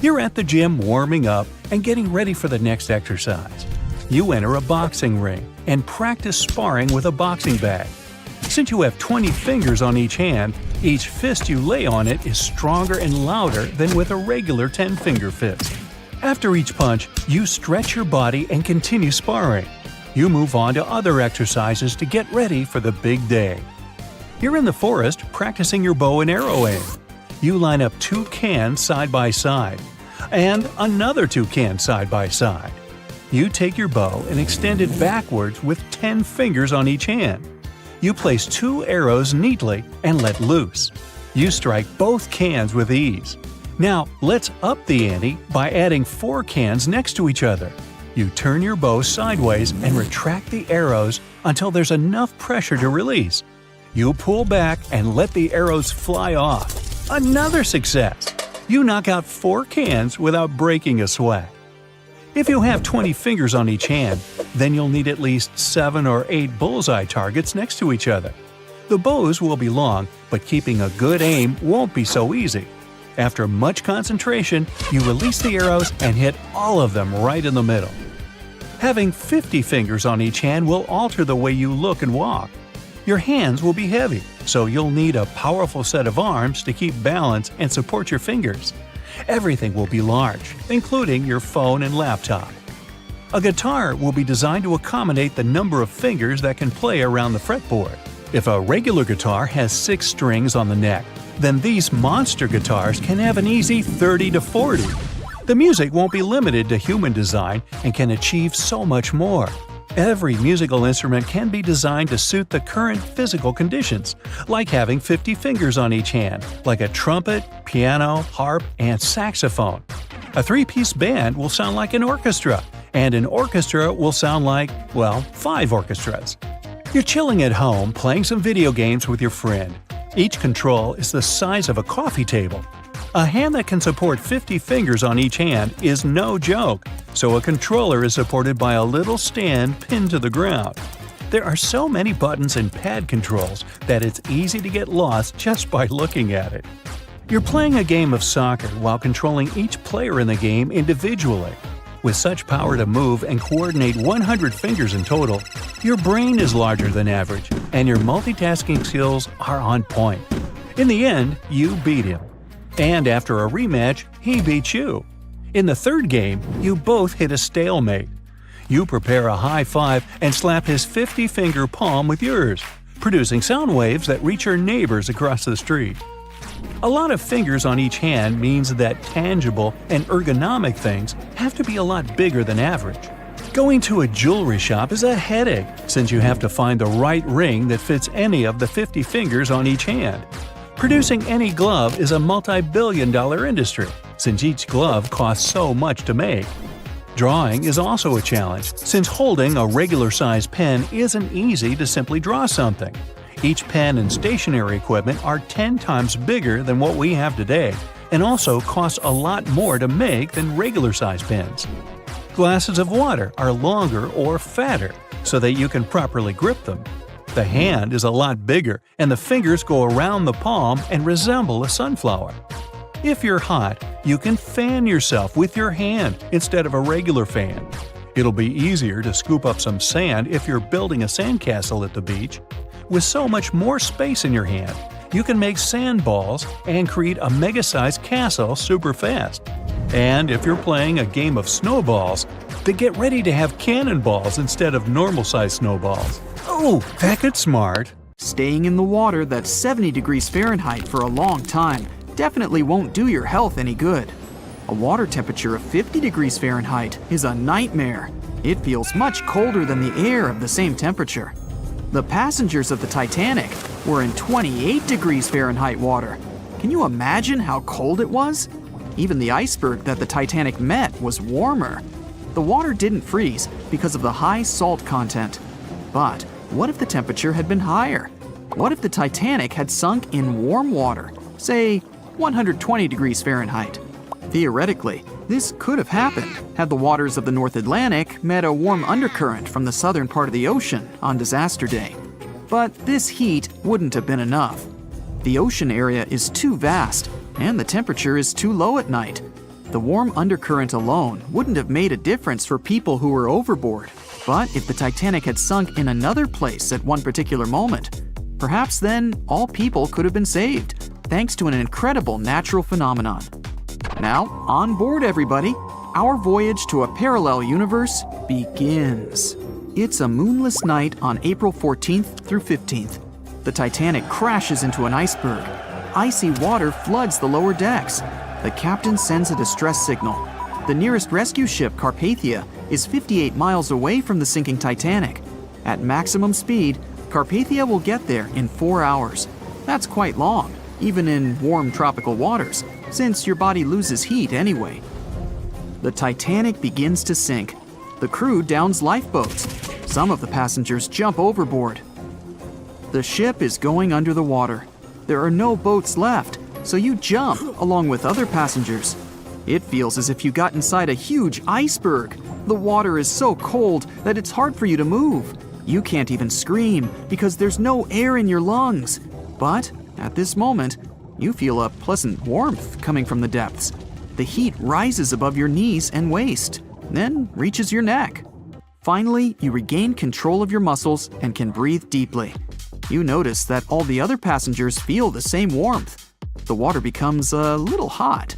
You're at the gym warming up and getting ready for the next exercise. You enter a boxing ring and practice sparring with a boxing bag. Since you have 20 fingers on each hand, each fist you lay on it is stronger and louder than with a regular 10-finger fist. After each punch, you stretch your body and continue sparring. You move on to other exercises to get ready for the big day. You're in the forest practicing your bow and arrow aim. You line up 2 cans side by side, and another 2 cans side by side. You take your bow and extend it backwards with 10 fingers on each hand. You place 2 arrows neatly and let loose. You strike both cans with ease. Now, let's up the ante by adding 4 cans next to each other. You turn your bow sideways and retract the arrows until there's enough pressure to release. You pull back and let the arrows fly off. Another success! You knock out 4 cans without breaking a sweat. If you have 20 fingers on each hand, then you'll need at least 7 or 8 bullseye targets next to each other. The bows will be long, but keeping a good aim won't be so easy. After much concentration, you release the arrows and hit all of them right in the middle. Having 50 fingers on each hand will alter the way you look and walk. Your hands will be heavy, so you'll need a powerful set of arms to keep balance and support your fingers. Everything will be large, including your phone and laptop. A guitar will be designed to accommodate the number of fingers that can play around the fretboard. If a regular guitar has 6 strings on the neck, then these monster guitars can have an easy 30 to 40. The music won't be limited to human design and can achieve so much more. Every musical instrument can be designed to suit the current physical conditions, like having 50 fingers on each hand, like a trumpet, piano, harp, and saxophone. A 3-piece band will sound like an orchestra, and an orchestra will sound like, well, 5 orchestras. You're chilling at home playing some video games with your friend. Each control is the size of a coffee table. A hand that can support 50 fingers on each hand is no joke, so a controller is supported by a little stand pinned to the ground. There are so many buttons and pad controls that it's easy to get lost just by looking at it. You're playing a game of soccer while controlling each player in the game individually. With such power to move and coordinate 100 fingers in total, your brain is larger than average, and your multitasking skills are on point. In the end, you beat him. And after a rematch, he beat you. In the third game, you both hit a stalemate. You prepare a high five and slap his 50-finger palm with yours, producing sound waves that reach your neighbors across the street. A lot of fingers on each hand means that tangible and ergonomic things have to be a lot bigger than average. Going to a jewelry shop is a headache since you have to find the right ring that fits any of the 50 fingers on each hand. Producing any glove is a multi-billion-dollar industry since each glove costs so much to make. Drawing is also a challenge since holding a regular-sized pen isn't easy to simply draw something. Each pen and stationery equipment are 10 times bigger than what we have today, and also cost a lot more to make than regular-sized pens. Glasses of water are longer or fatter, so that you can properly grip them. The hand is a lot bigger, and the fingers go around the palm and resemble a sunflower. If you're hot, you can fan yourself with your hand instead of a regular fan. It'll be easier to scoop up some sand if you're building a sandcastle at the beach. With so much more space in your hand, you can make sand balls and create a mega-sized castle super fast. And if you're playing a game of snowballs, then get ready to have cannonballs instead of normal-sized snowballs. Oh, that gets smart! Staying in the water that's 70 degrees Fahrenheit for a long time definitely won't do your health any good. A water temperature of 50 degrees Fahrenheit is a nightmare. It feels much colder than the air of the same temperature. The passengers of the Titanic were in 28 degrees Fahrenheit water. Can you imagine how cold it was? Even the iceberg that the Titanic met was warmer. The water didn't freeze because of the high salt content. But what if the temperature had been higher? What if the Titanic had sunk in warm water, say 120 degrees Fahrenheit? Theoretically, this could have happened had the waters of the North Atlantic met a warm undercurrent from the southern part of the ocean on disaster day. But this heat wouldn't have been enough. The ocean area is too vast, and the temperature is too low at night. The warm undercurrent alone wouldn't have made a difference for people who were overboard. But if the Titanic had sunk in another place at one particular moment, perhaps then all people could have been saved, thanks to an incredible natural phenomenon. Now, on board everybody, our voyage to a parallel universe begins. It's a moonless night on April 14th through 15th. The Titanic crashes into an iceberg. Icy water floods the lower decks. The captain sends a distress signal. The nearest rescue ship, Carpathia, is 58 miles away from the sinking Titanic. At maximum speed, Carpathia will get there in 4 hours. That's quite long, even in warm tropical waters, since your body loses heat anyway. The Titanic begins to sink. The crew downs lifeboats. Some of the passengers jump overboard. The ship is going under the water. There are no boats left, so you jump along with other passengers. It feels as if you got inside a huge iceberg. The water is so cold that it's hard for you to move. You can't even scream because there's no air in your lungs. But at this moment, you feel a pleasant warmth coming from the depths. The heat rises above your knees and waist, then reaches your neck. Finally, you regain control of your muscles and can breathe deeply. You notice that all the other passengers feel the same warmth. The water becomes a little hot.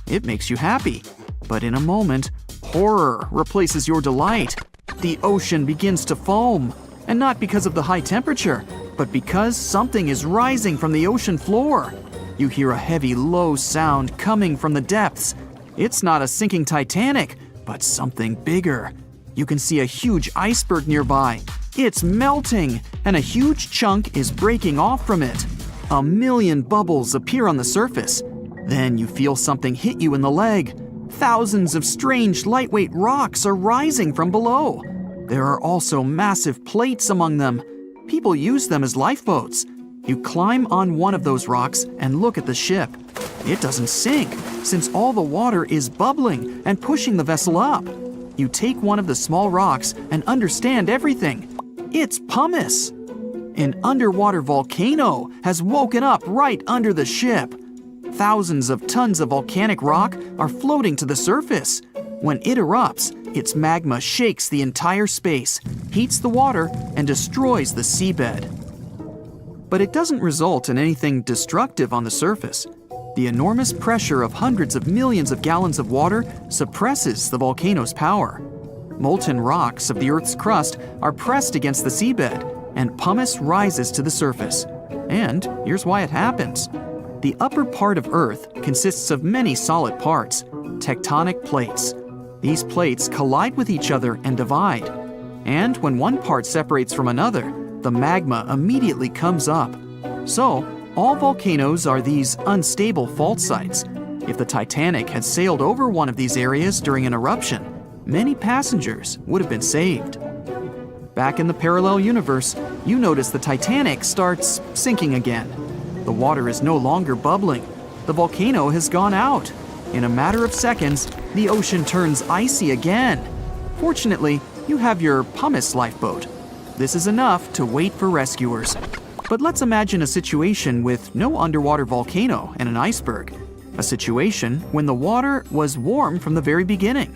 It makes you happy. But in a moment, horror replaces your delight. The ocean begins to foam. And not because of the high temperature, but because something is rising from the ocean floor. You hear a heavy, low sound coming from the depths. It's not a sinking Titanic, but something bigger. You can see a huge iceberg nearby. It's melting, and a huge chunk is breaking off from it. 1,000,000 bubbles appear on the surface. Then you feel something hit you in the leg. Thousands of strange lightweight rocks are rising from below. There are also massive plates among them. People use them as lifeboats. You climb on one of those rocks and look at the ship. It doesn't sink, since all the water is bubbling and pushing the vessel up. You take one of the small rocks and understand everything. It's pumice. An underwater volcano has woken up right under the ship. Thousands of tons of volcanic rock are floating to the surface. When it erupts, its magma shakes the entire space, heats the water, and destroys the seabed. But it doesn't result in anything destructive on the surface. The enormous pressure of hundreds of millions of gallons of water suppresses the volcano's power. Molten rocks of the Earth's crust are pressed against the seabed, and pumice rises to the surface. And here's why it happens. The upper part of Earth consists of many solid parts, tectonic plates. These plates collide with each other and divide. And when one part separates from another, the magma immediately comes up. So, all volcanoes are these unstable fault sites. If the Titanic had sailed over one of these areas during an eruption, many passengers would have been saved. Back in the parallel universe, you notice the Titanic starts sinking again. The water is no longer bubbling. The volcano has gone out. In a matter of seconds, the ocean turns icy again. Fortunately, you have your pumice lifeboat. This is enough to wait for rescuers. But let's imagine a situation with no underwater volcano and an iceberg. A situation when the water was warm from the very beginning.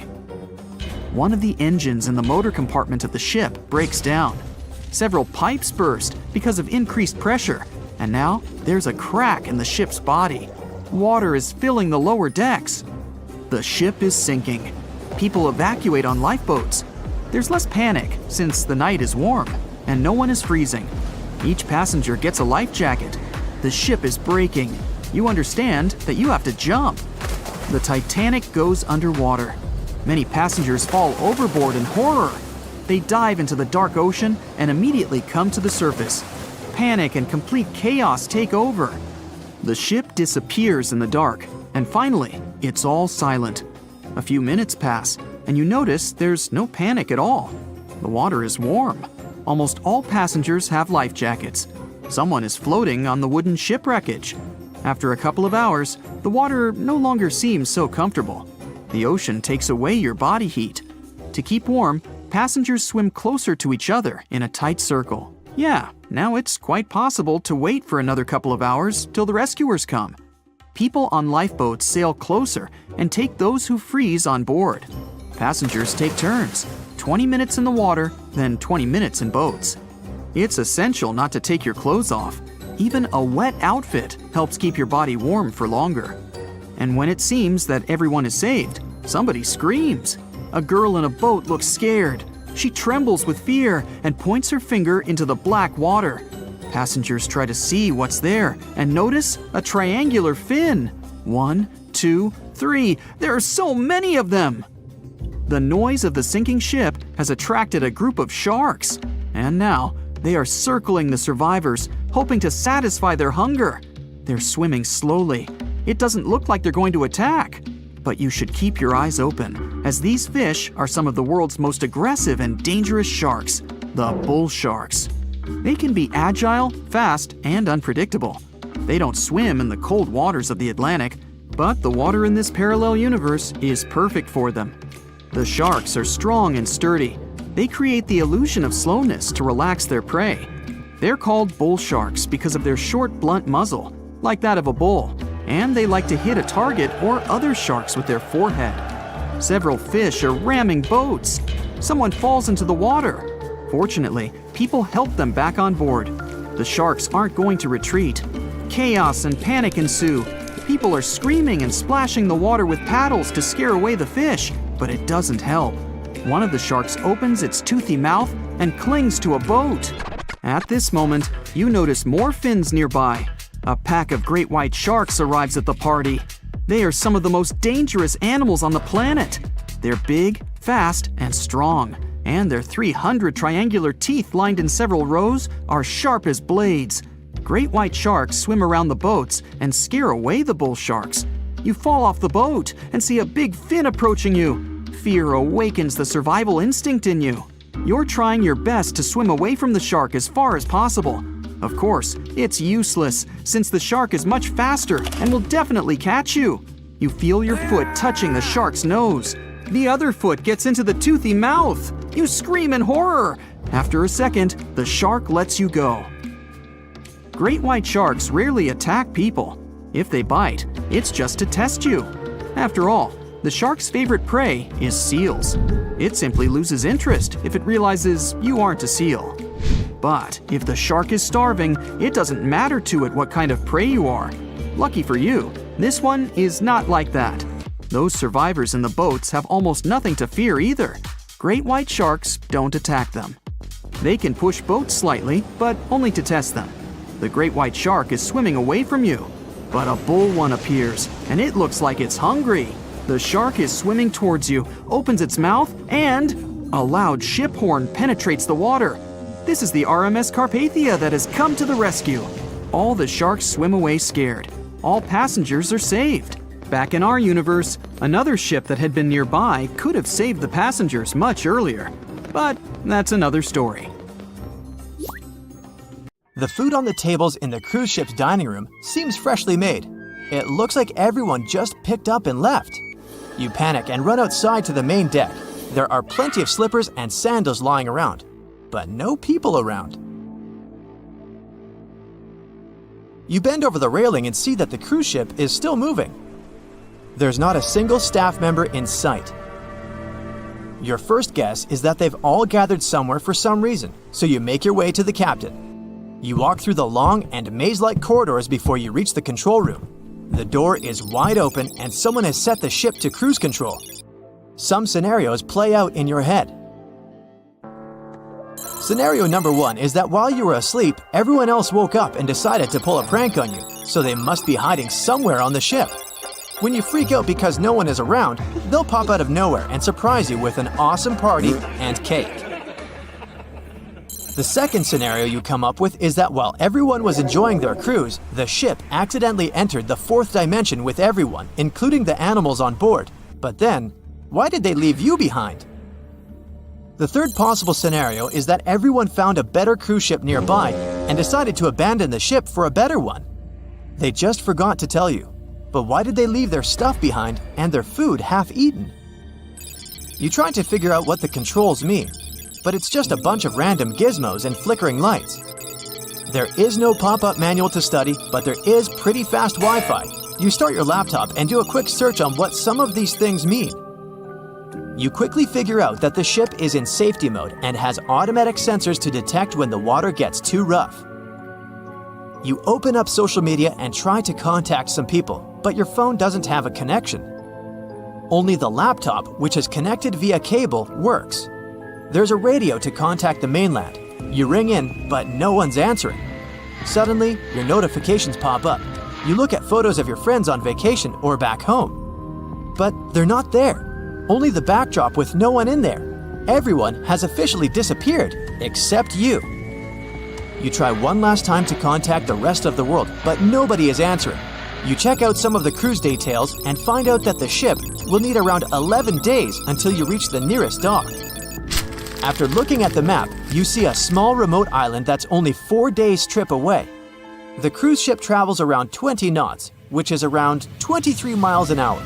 One of the engines in the motor compartment of the ship breaks down. Several pipes burst because of increased pressure, and now there's a crack in the ship's body. Water is filling the lower decks. The ship is sinking. People evacuate on lifeboats. There's less panic since the night is warm and no one is freezing. Each passenger gets a life jacket. The ship is breaking. You understand that you have to jump. The Titanic goes underwater. Many passengers fall overboard in horror. They dive into the dark ocean and immediately come to the surface. Panic and complete chaos take over. The ship disappears in the dark, and finally, it's all silent. A few minutes pass, and you notice there's no panic at all. The water is warm. Almost all passengers have life jackets. Someone is floating on the wooden ship wreckage. After a couple of hours, the water no longer seems so comfortable. The ocean takes away your body heat. To keep warm, passengers swim closer to each other in a tight circle. Yeah, now it's quite possible to wait for another couple of hours till the rescuers come. People on lifeboats sail closer and take those who freeze on board. Passengers take turns, 20 minutes in the water, then 20 minutes in boats. It's essential not to take your clothes off. Even a wet outfit helps keep your body warm for longer. And when it seems that everyone is saved, somebody screams. A girl in a boat looks scared. She trembles with fear and points her finger into the black water. Passengers try to see what's there and notice a triangular fin. 1, 2, 3. There are so many of them! The noise of the sinking ship has attracted a group of sharks. And now, they are circling the survivors, hoping to satisfy their hunger. They're swimming slowly. It doesn't look like they're going to attack. But you should keep your eyes open, as these fish are some of the world's most aggressive and dangerous sharks, the bull sharks. They can be agile, fast, and unpredictable. They don't swim in the cold waters of the Atlantic, but the water in this parallel universe is perfect for them. The sharks are strong and sturdy. They create the illusion of slowness to relax their prey. They're called bull sharks because of their short, blunt muzzle, like that of a bull, and they like to hit a target or other sharks with their forehead. Several fish are ramming boats. Someone falls into the water. Fortunately, people help them back on board. The sharks aren't going to retreat. Chaos and panic ensue. People are screaming and splashing the water with paddles to scare away the fish, but it doesn't help. One of the sharks opens its toothy mouth and clings to a boat. At this moment, you notice more fins nearby. A pack of great white sharks arrives at the party. They are some of the most dangerous animals on the planet. They're big, fast, and strong, and their 300 triangular teeth lined in several rows are sharp as blades. Great white sharks swim around the boats and scare away the bull sharks. You fall off the boat and see a big fin approaching you. Fear awakens the survival instinct in you. You're trying your best to swim away from the shark as far as possible. Of course, it's useless, since the shark is much faster and will definitely catch you. You feel your foot touching the shark's nose. The other foot gets into the toothy mouth. You scream in horror. After a second, the shark lets you go. Great white sharks rarely attack people. If they bite, it's just to test you. After all, the shark's favorite prey is seals. It simply loses interest if it realizes you aren't a seal. But if the shark is starving, it doesn't matter to it what kind of prey you are. Lucky for you, this one is not like that. Those survivors in the boats have almost nothing to fear either. Great white sharks don't attack them. They can push boats slightly, but only to test them. The great white shark is swimming away from you. But a bull one appears, and it looks like it's hungry. The shark is swimming towards you, opens its mouth, and a loud ship horn penetrates the water. This is the RMS Carpathia that has come to the rescue. All the sharks swim away scared. All passengers are saved. Back in our universe, another ship that had been nearby could have saved the passengers much earlier. But that's another story. The food on the tables in the cruise ship's dining room seems freshly made. It looks like everyone just picked up and left. You panic and run outside to the main deck. There are plenty of slippers and sandals lying around, but no people around. You bend over the railing and see that the cruise ship is still moving. There's not a single staff member in sight. Your first guess is that they've all gathered somewhere for some reason, so you make your way to the captain. You walk through the long and maze-like corridors before you reach the control room. The door is wide open and someone has set the ship to cruise control. Some scenarios play out in your head. Scenario number 1 is that while you were asleep, everyone else woke up and decided to pull a prank on you, so they must be hiding somewhere on the ship. When you freak out because no one is around, they'll pop out of nowhere and surprise you with an awesome party and cake. The second scenario you come up with is that while everyone was enjoying their cruise, the ship accidentally entered the fourth dimension with everyone, including the animals on board. But then, why did they leave you behind? The third possible scenario is that everyone found a better cruise ship nearby and decided to abandon the ship for a better one. They just forgot to tell you. But why did they leave their stuff behind and their food half-eaten? You try to figure out what the controls mean, but it's just a bunch of random gizmos and flickering lights. There is no pop-up manual to study, but there is pretty fast Wi-Fi. You start your laptop and do a quick search on what some of these things mean. You quickly figure out that the ship is in safety mode and has automatic sensors to detect when the water gets too rough. You open up social media and try to contact some people, but your phone doesn't have a connection. Only the laptop, which is connected via cable, works. There's a radio to contact the mainland. You ring in, but no one's answering. Suddenly, your notifications pop up. You look at photos of your friends on vacation or back home. But they're not there. Only the backdrop with no one in there. Everyone has officially disappeared, except you. You try one last time to contact the rest of the world, but nobody is answering. You check out some of the cruise details and find out that the ship will need around 11 days until you reach the nearest dock. After looking at the map, you see a small remote island that's only 4 days' trip away. The cruise ship travels around 20 knots, which is around 23 miles an hour.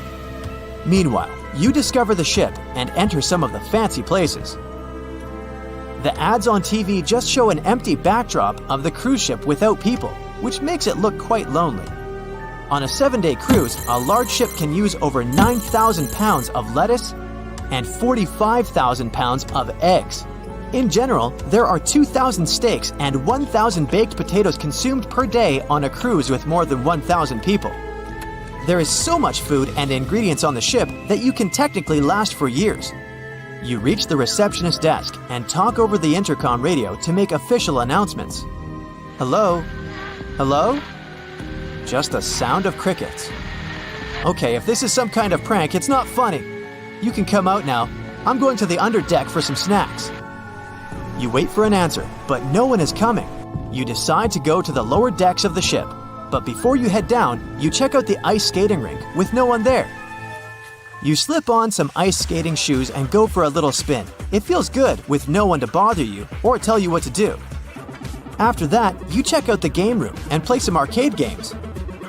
Meanwhile, you discover the ship and enter some of the fancy places. The ads on TV just show an empty backdrop of the cruise ship without people, which makes it look quite lonely. On a 7-day cruise, a large ship can use over 9,000 pounds of lettuce and 45,000 pounds of eggs. In general, there are 2,000 steaks and 1,000 baked potatoes consumed per day on a cruise with more than 1,000 people. There is so much food and ingredients on the ship that you can technically last for years. You reach the receptionist desk and talk over the intercom radio to make official announcements. Hello? Hello? Just a sound of crickets. Okay, if this is some kind of prank, it's not funny. You can come out now. I'm going to the underdeck for some snacks. You wait for an answer, but no one is coming. You decide to go to the lower decks of the ship, but before you head down, you check out the ice skating rink with no one there. You slip on some ice skating shoes and go for a little spin. It feels good with no one to bother you or tell you what to do. After that, you check out the game room and play some arcade games.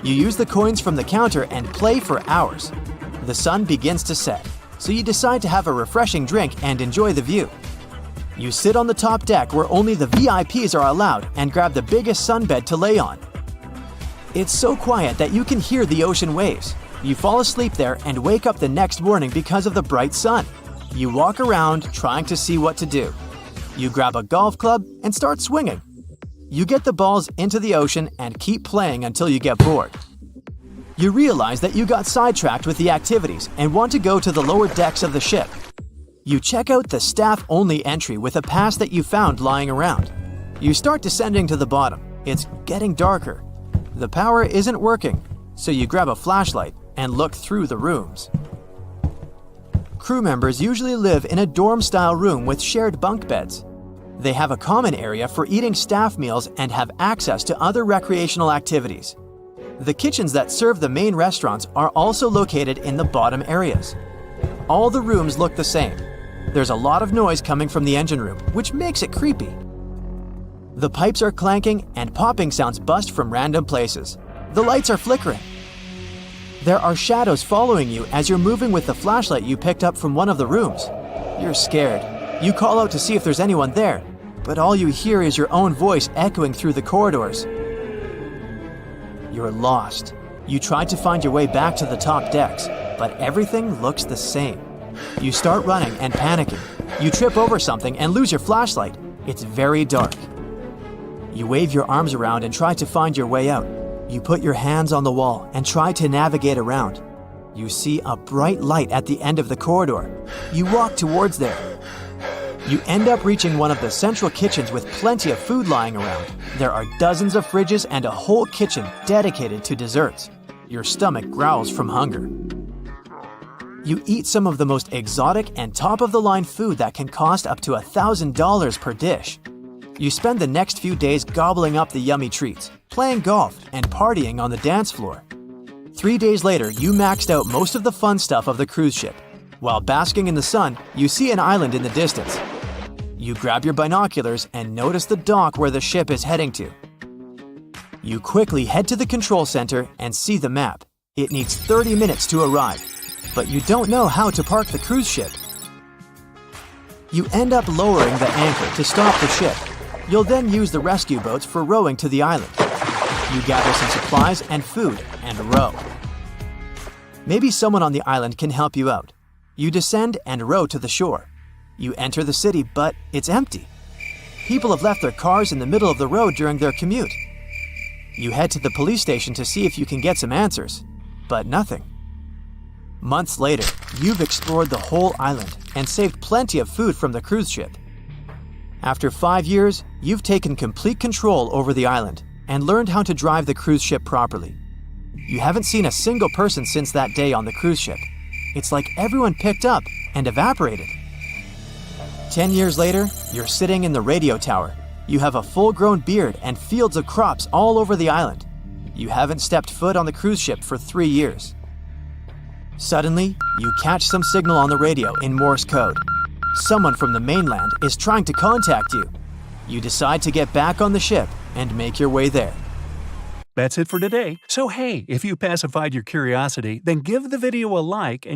You use the coins from the counter and play for hours. The sun begins to set, so you decide to have a refreshing drink and enjoy the view. You sit on the top deck where only the VIPs are allowed and grab the biggest sunbed to lay on. It's so quiet that you can hear the ocean waves. You fall asleep there and wake up the next morning because of the bright sun. You walk around trying to see what to do. You grab a golf club and start swinging. You get the balls into the ocean and keep playing until you get bored. You realize that you got sidetracked with the activities and want to go to the lower decks of the ship. You check out the staff-only entry with a pass that you found lying around. You start descending to the bottom. It's getting darker. The power isn't working, so you grab a flashlight and look through the rooms. Crew members usually live in a dorm-style room with shared bunk beds. They have a common area for eating staff meals and have access to other recreational activities. The kitchens that serve the main restaurants are also located in the bottom areas. All the rooms look the same. There's a lot of noise coming from the engine room, which makes it creepy. The pipes are clanking and popping sounds bust from random places. The lights are flickering. There are shadows following you as you're moving with the flashlight you picked up from one of the rooms. You're scared. You call out to see if there's anyone there, but all you hear is your own voice echoing through the corridors. You're lost. You try to find your way back to the top decks, but everything looks the same. You start running and panicking. You trip over something and lose your flashlight. It's very dark. You wave your arms around and try to find your way out. You put your hands on the wall and try to navigate around. You see a bright light at the end of the corridor. You walk towards there. You end up reaching one of the central kitchens with plenty of food lying around. There are dozens of fridges and a whole kitchen dedicated to desserts. Your stomach growls from hunger. You eat some of the most exotic and top-of-the-line food that can cost up to $1,000 per dish. You spend the next few days gobbling up the yummy treats, playing golf, and partying on the dance floor. 3 days later, you maxed out most of the fun stuff of the cruise ship. While basking in the sun, you see an island in the distance. You grab your binoculars and notice the dock where the ship is heading to. You quickly head to the control center and see the map. It needs 30 minutes to arrive, but you don't know how to park the cruise ship. You end up lowering the anchor to stop the ship. You'll then use the rescue boats for rowing to the island. You gather some supplies and food and row. Maybe someone on the island can help you out. You descend and row to the shore. You enter the city, but it's empty. People have left their cars in the middle of the road during their commute. You head to the police station to see if you can get some answers, but nothing. Months later, you've explored the whole island and saved plenty of food from the cruise ship. After 5 years, you've taken complete control over the island and learned how to drive the cruise ship properly. You haven't seen a single person since that day on the cruise ship. It's like everyone picked up and evaporated. 10 years later, you're sitting in the radio tower. You have a full-grown beard and fields of crops all over the island. You haven't stepped foot on the cruise ship for 3 years. Suddenly, you catch some signal on the radio in Morse code. Someone from the mainland is trying to contact you. You decide to get back on the ship and make your way there. That's it for today. So hey, if you pacified your curiosity, then give the video a like and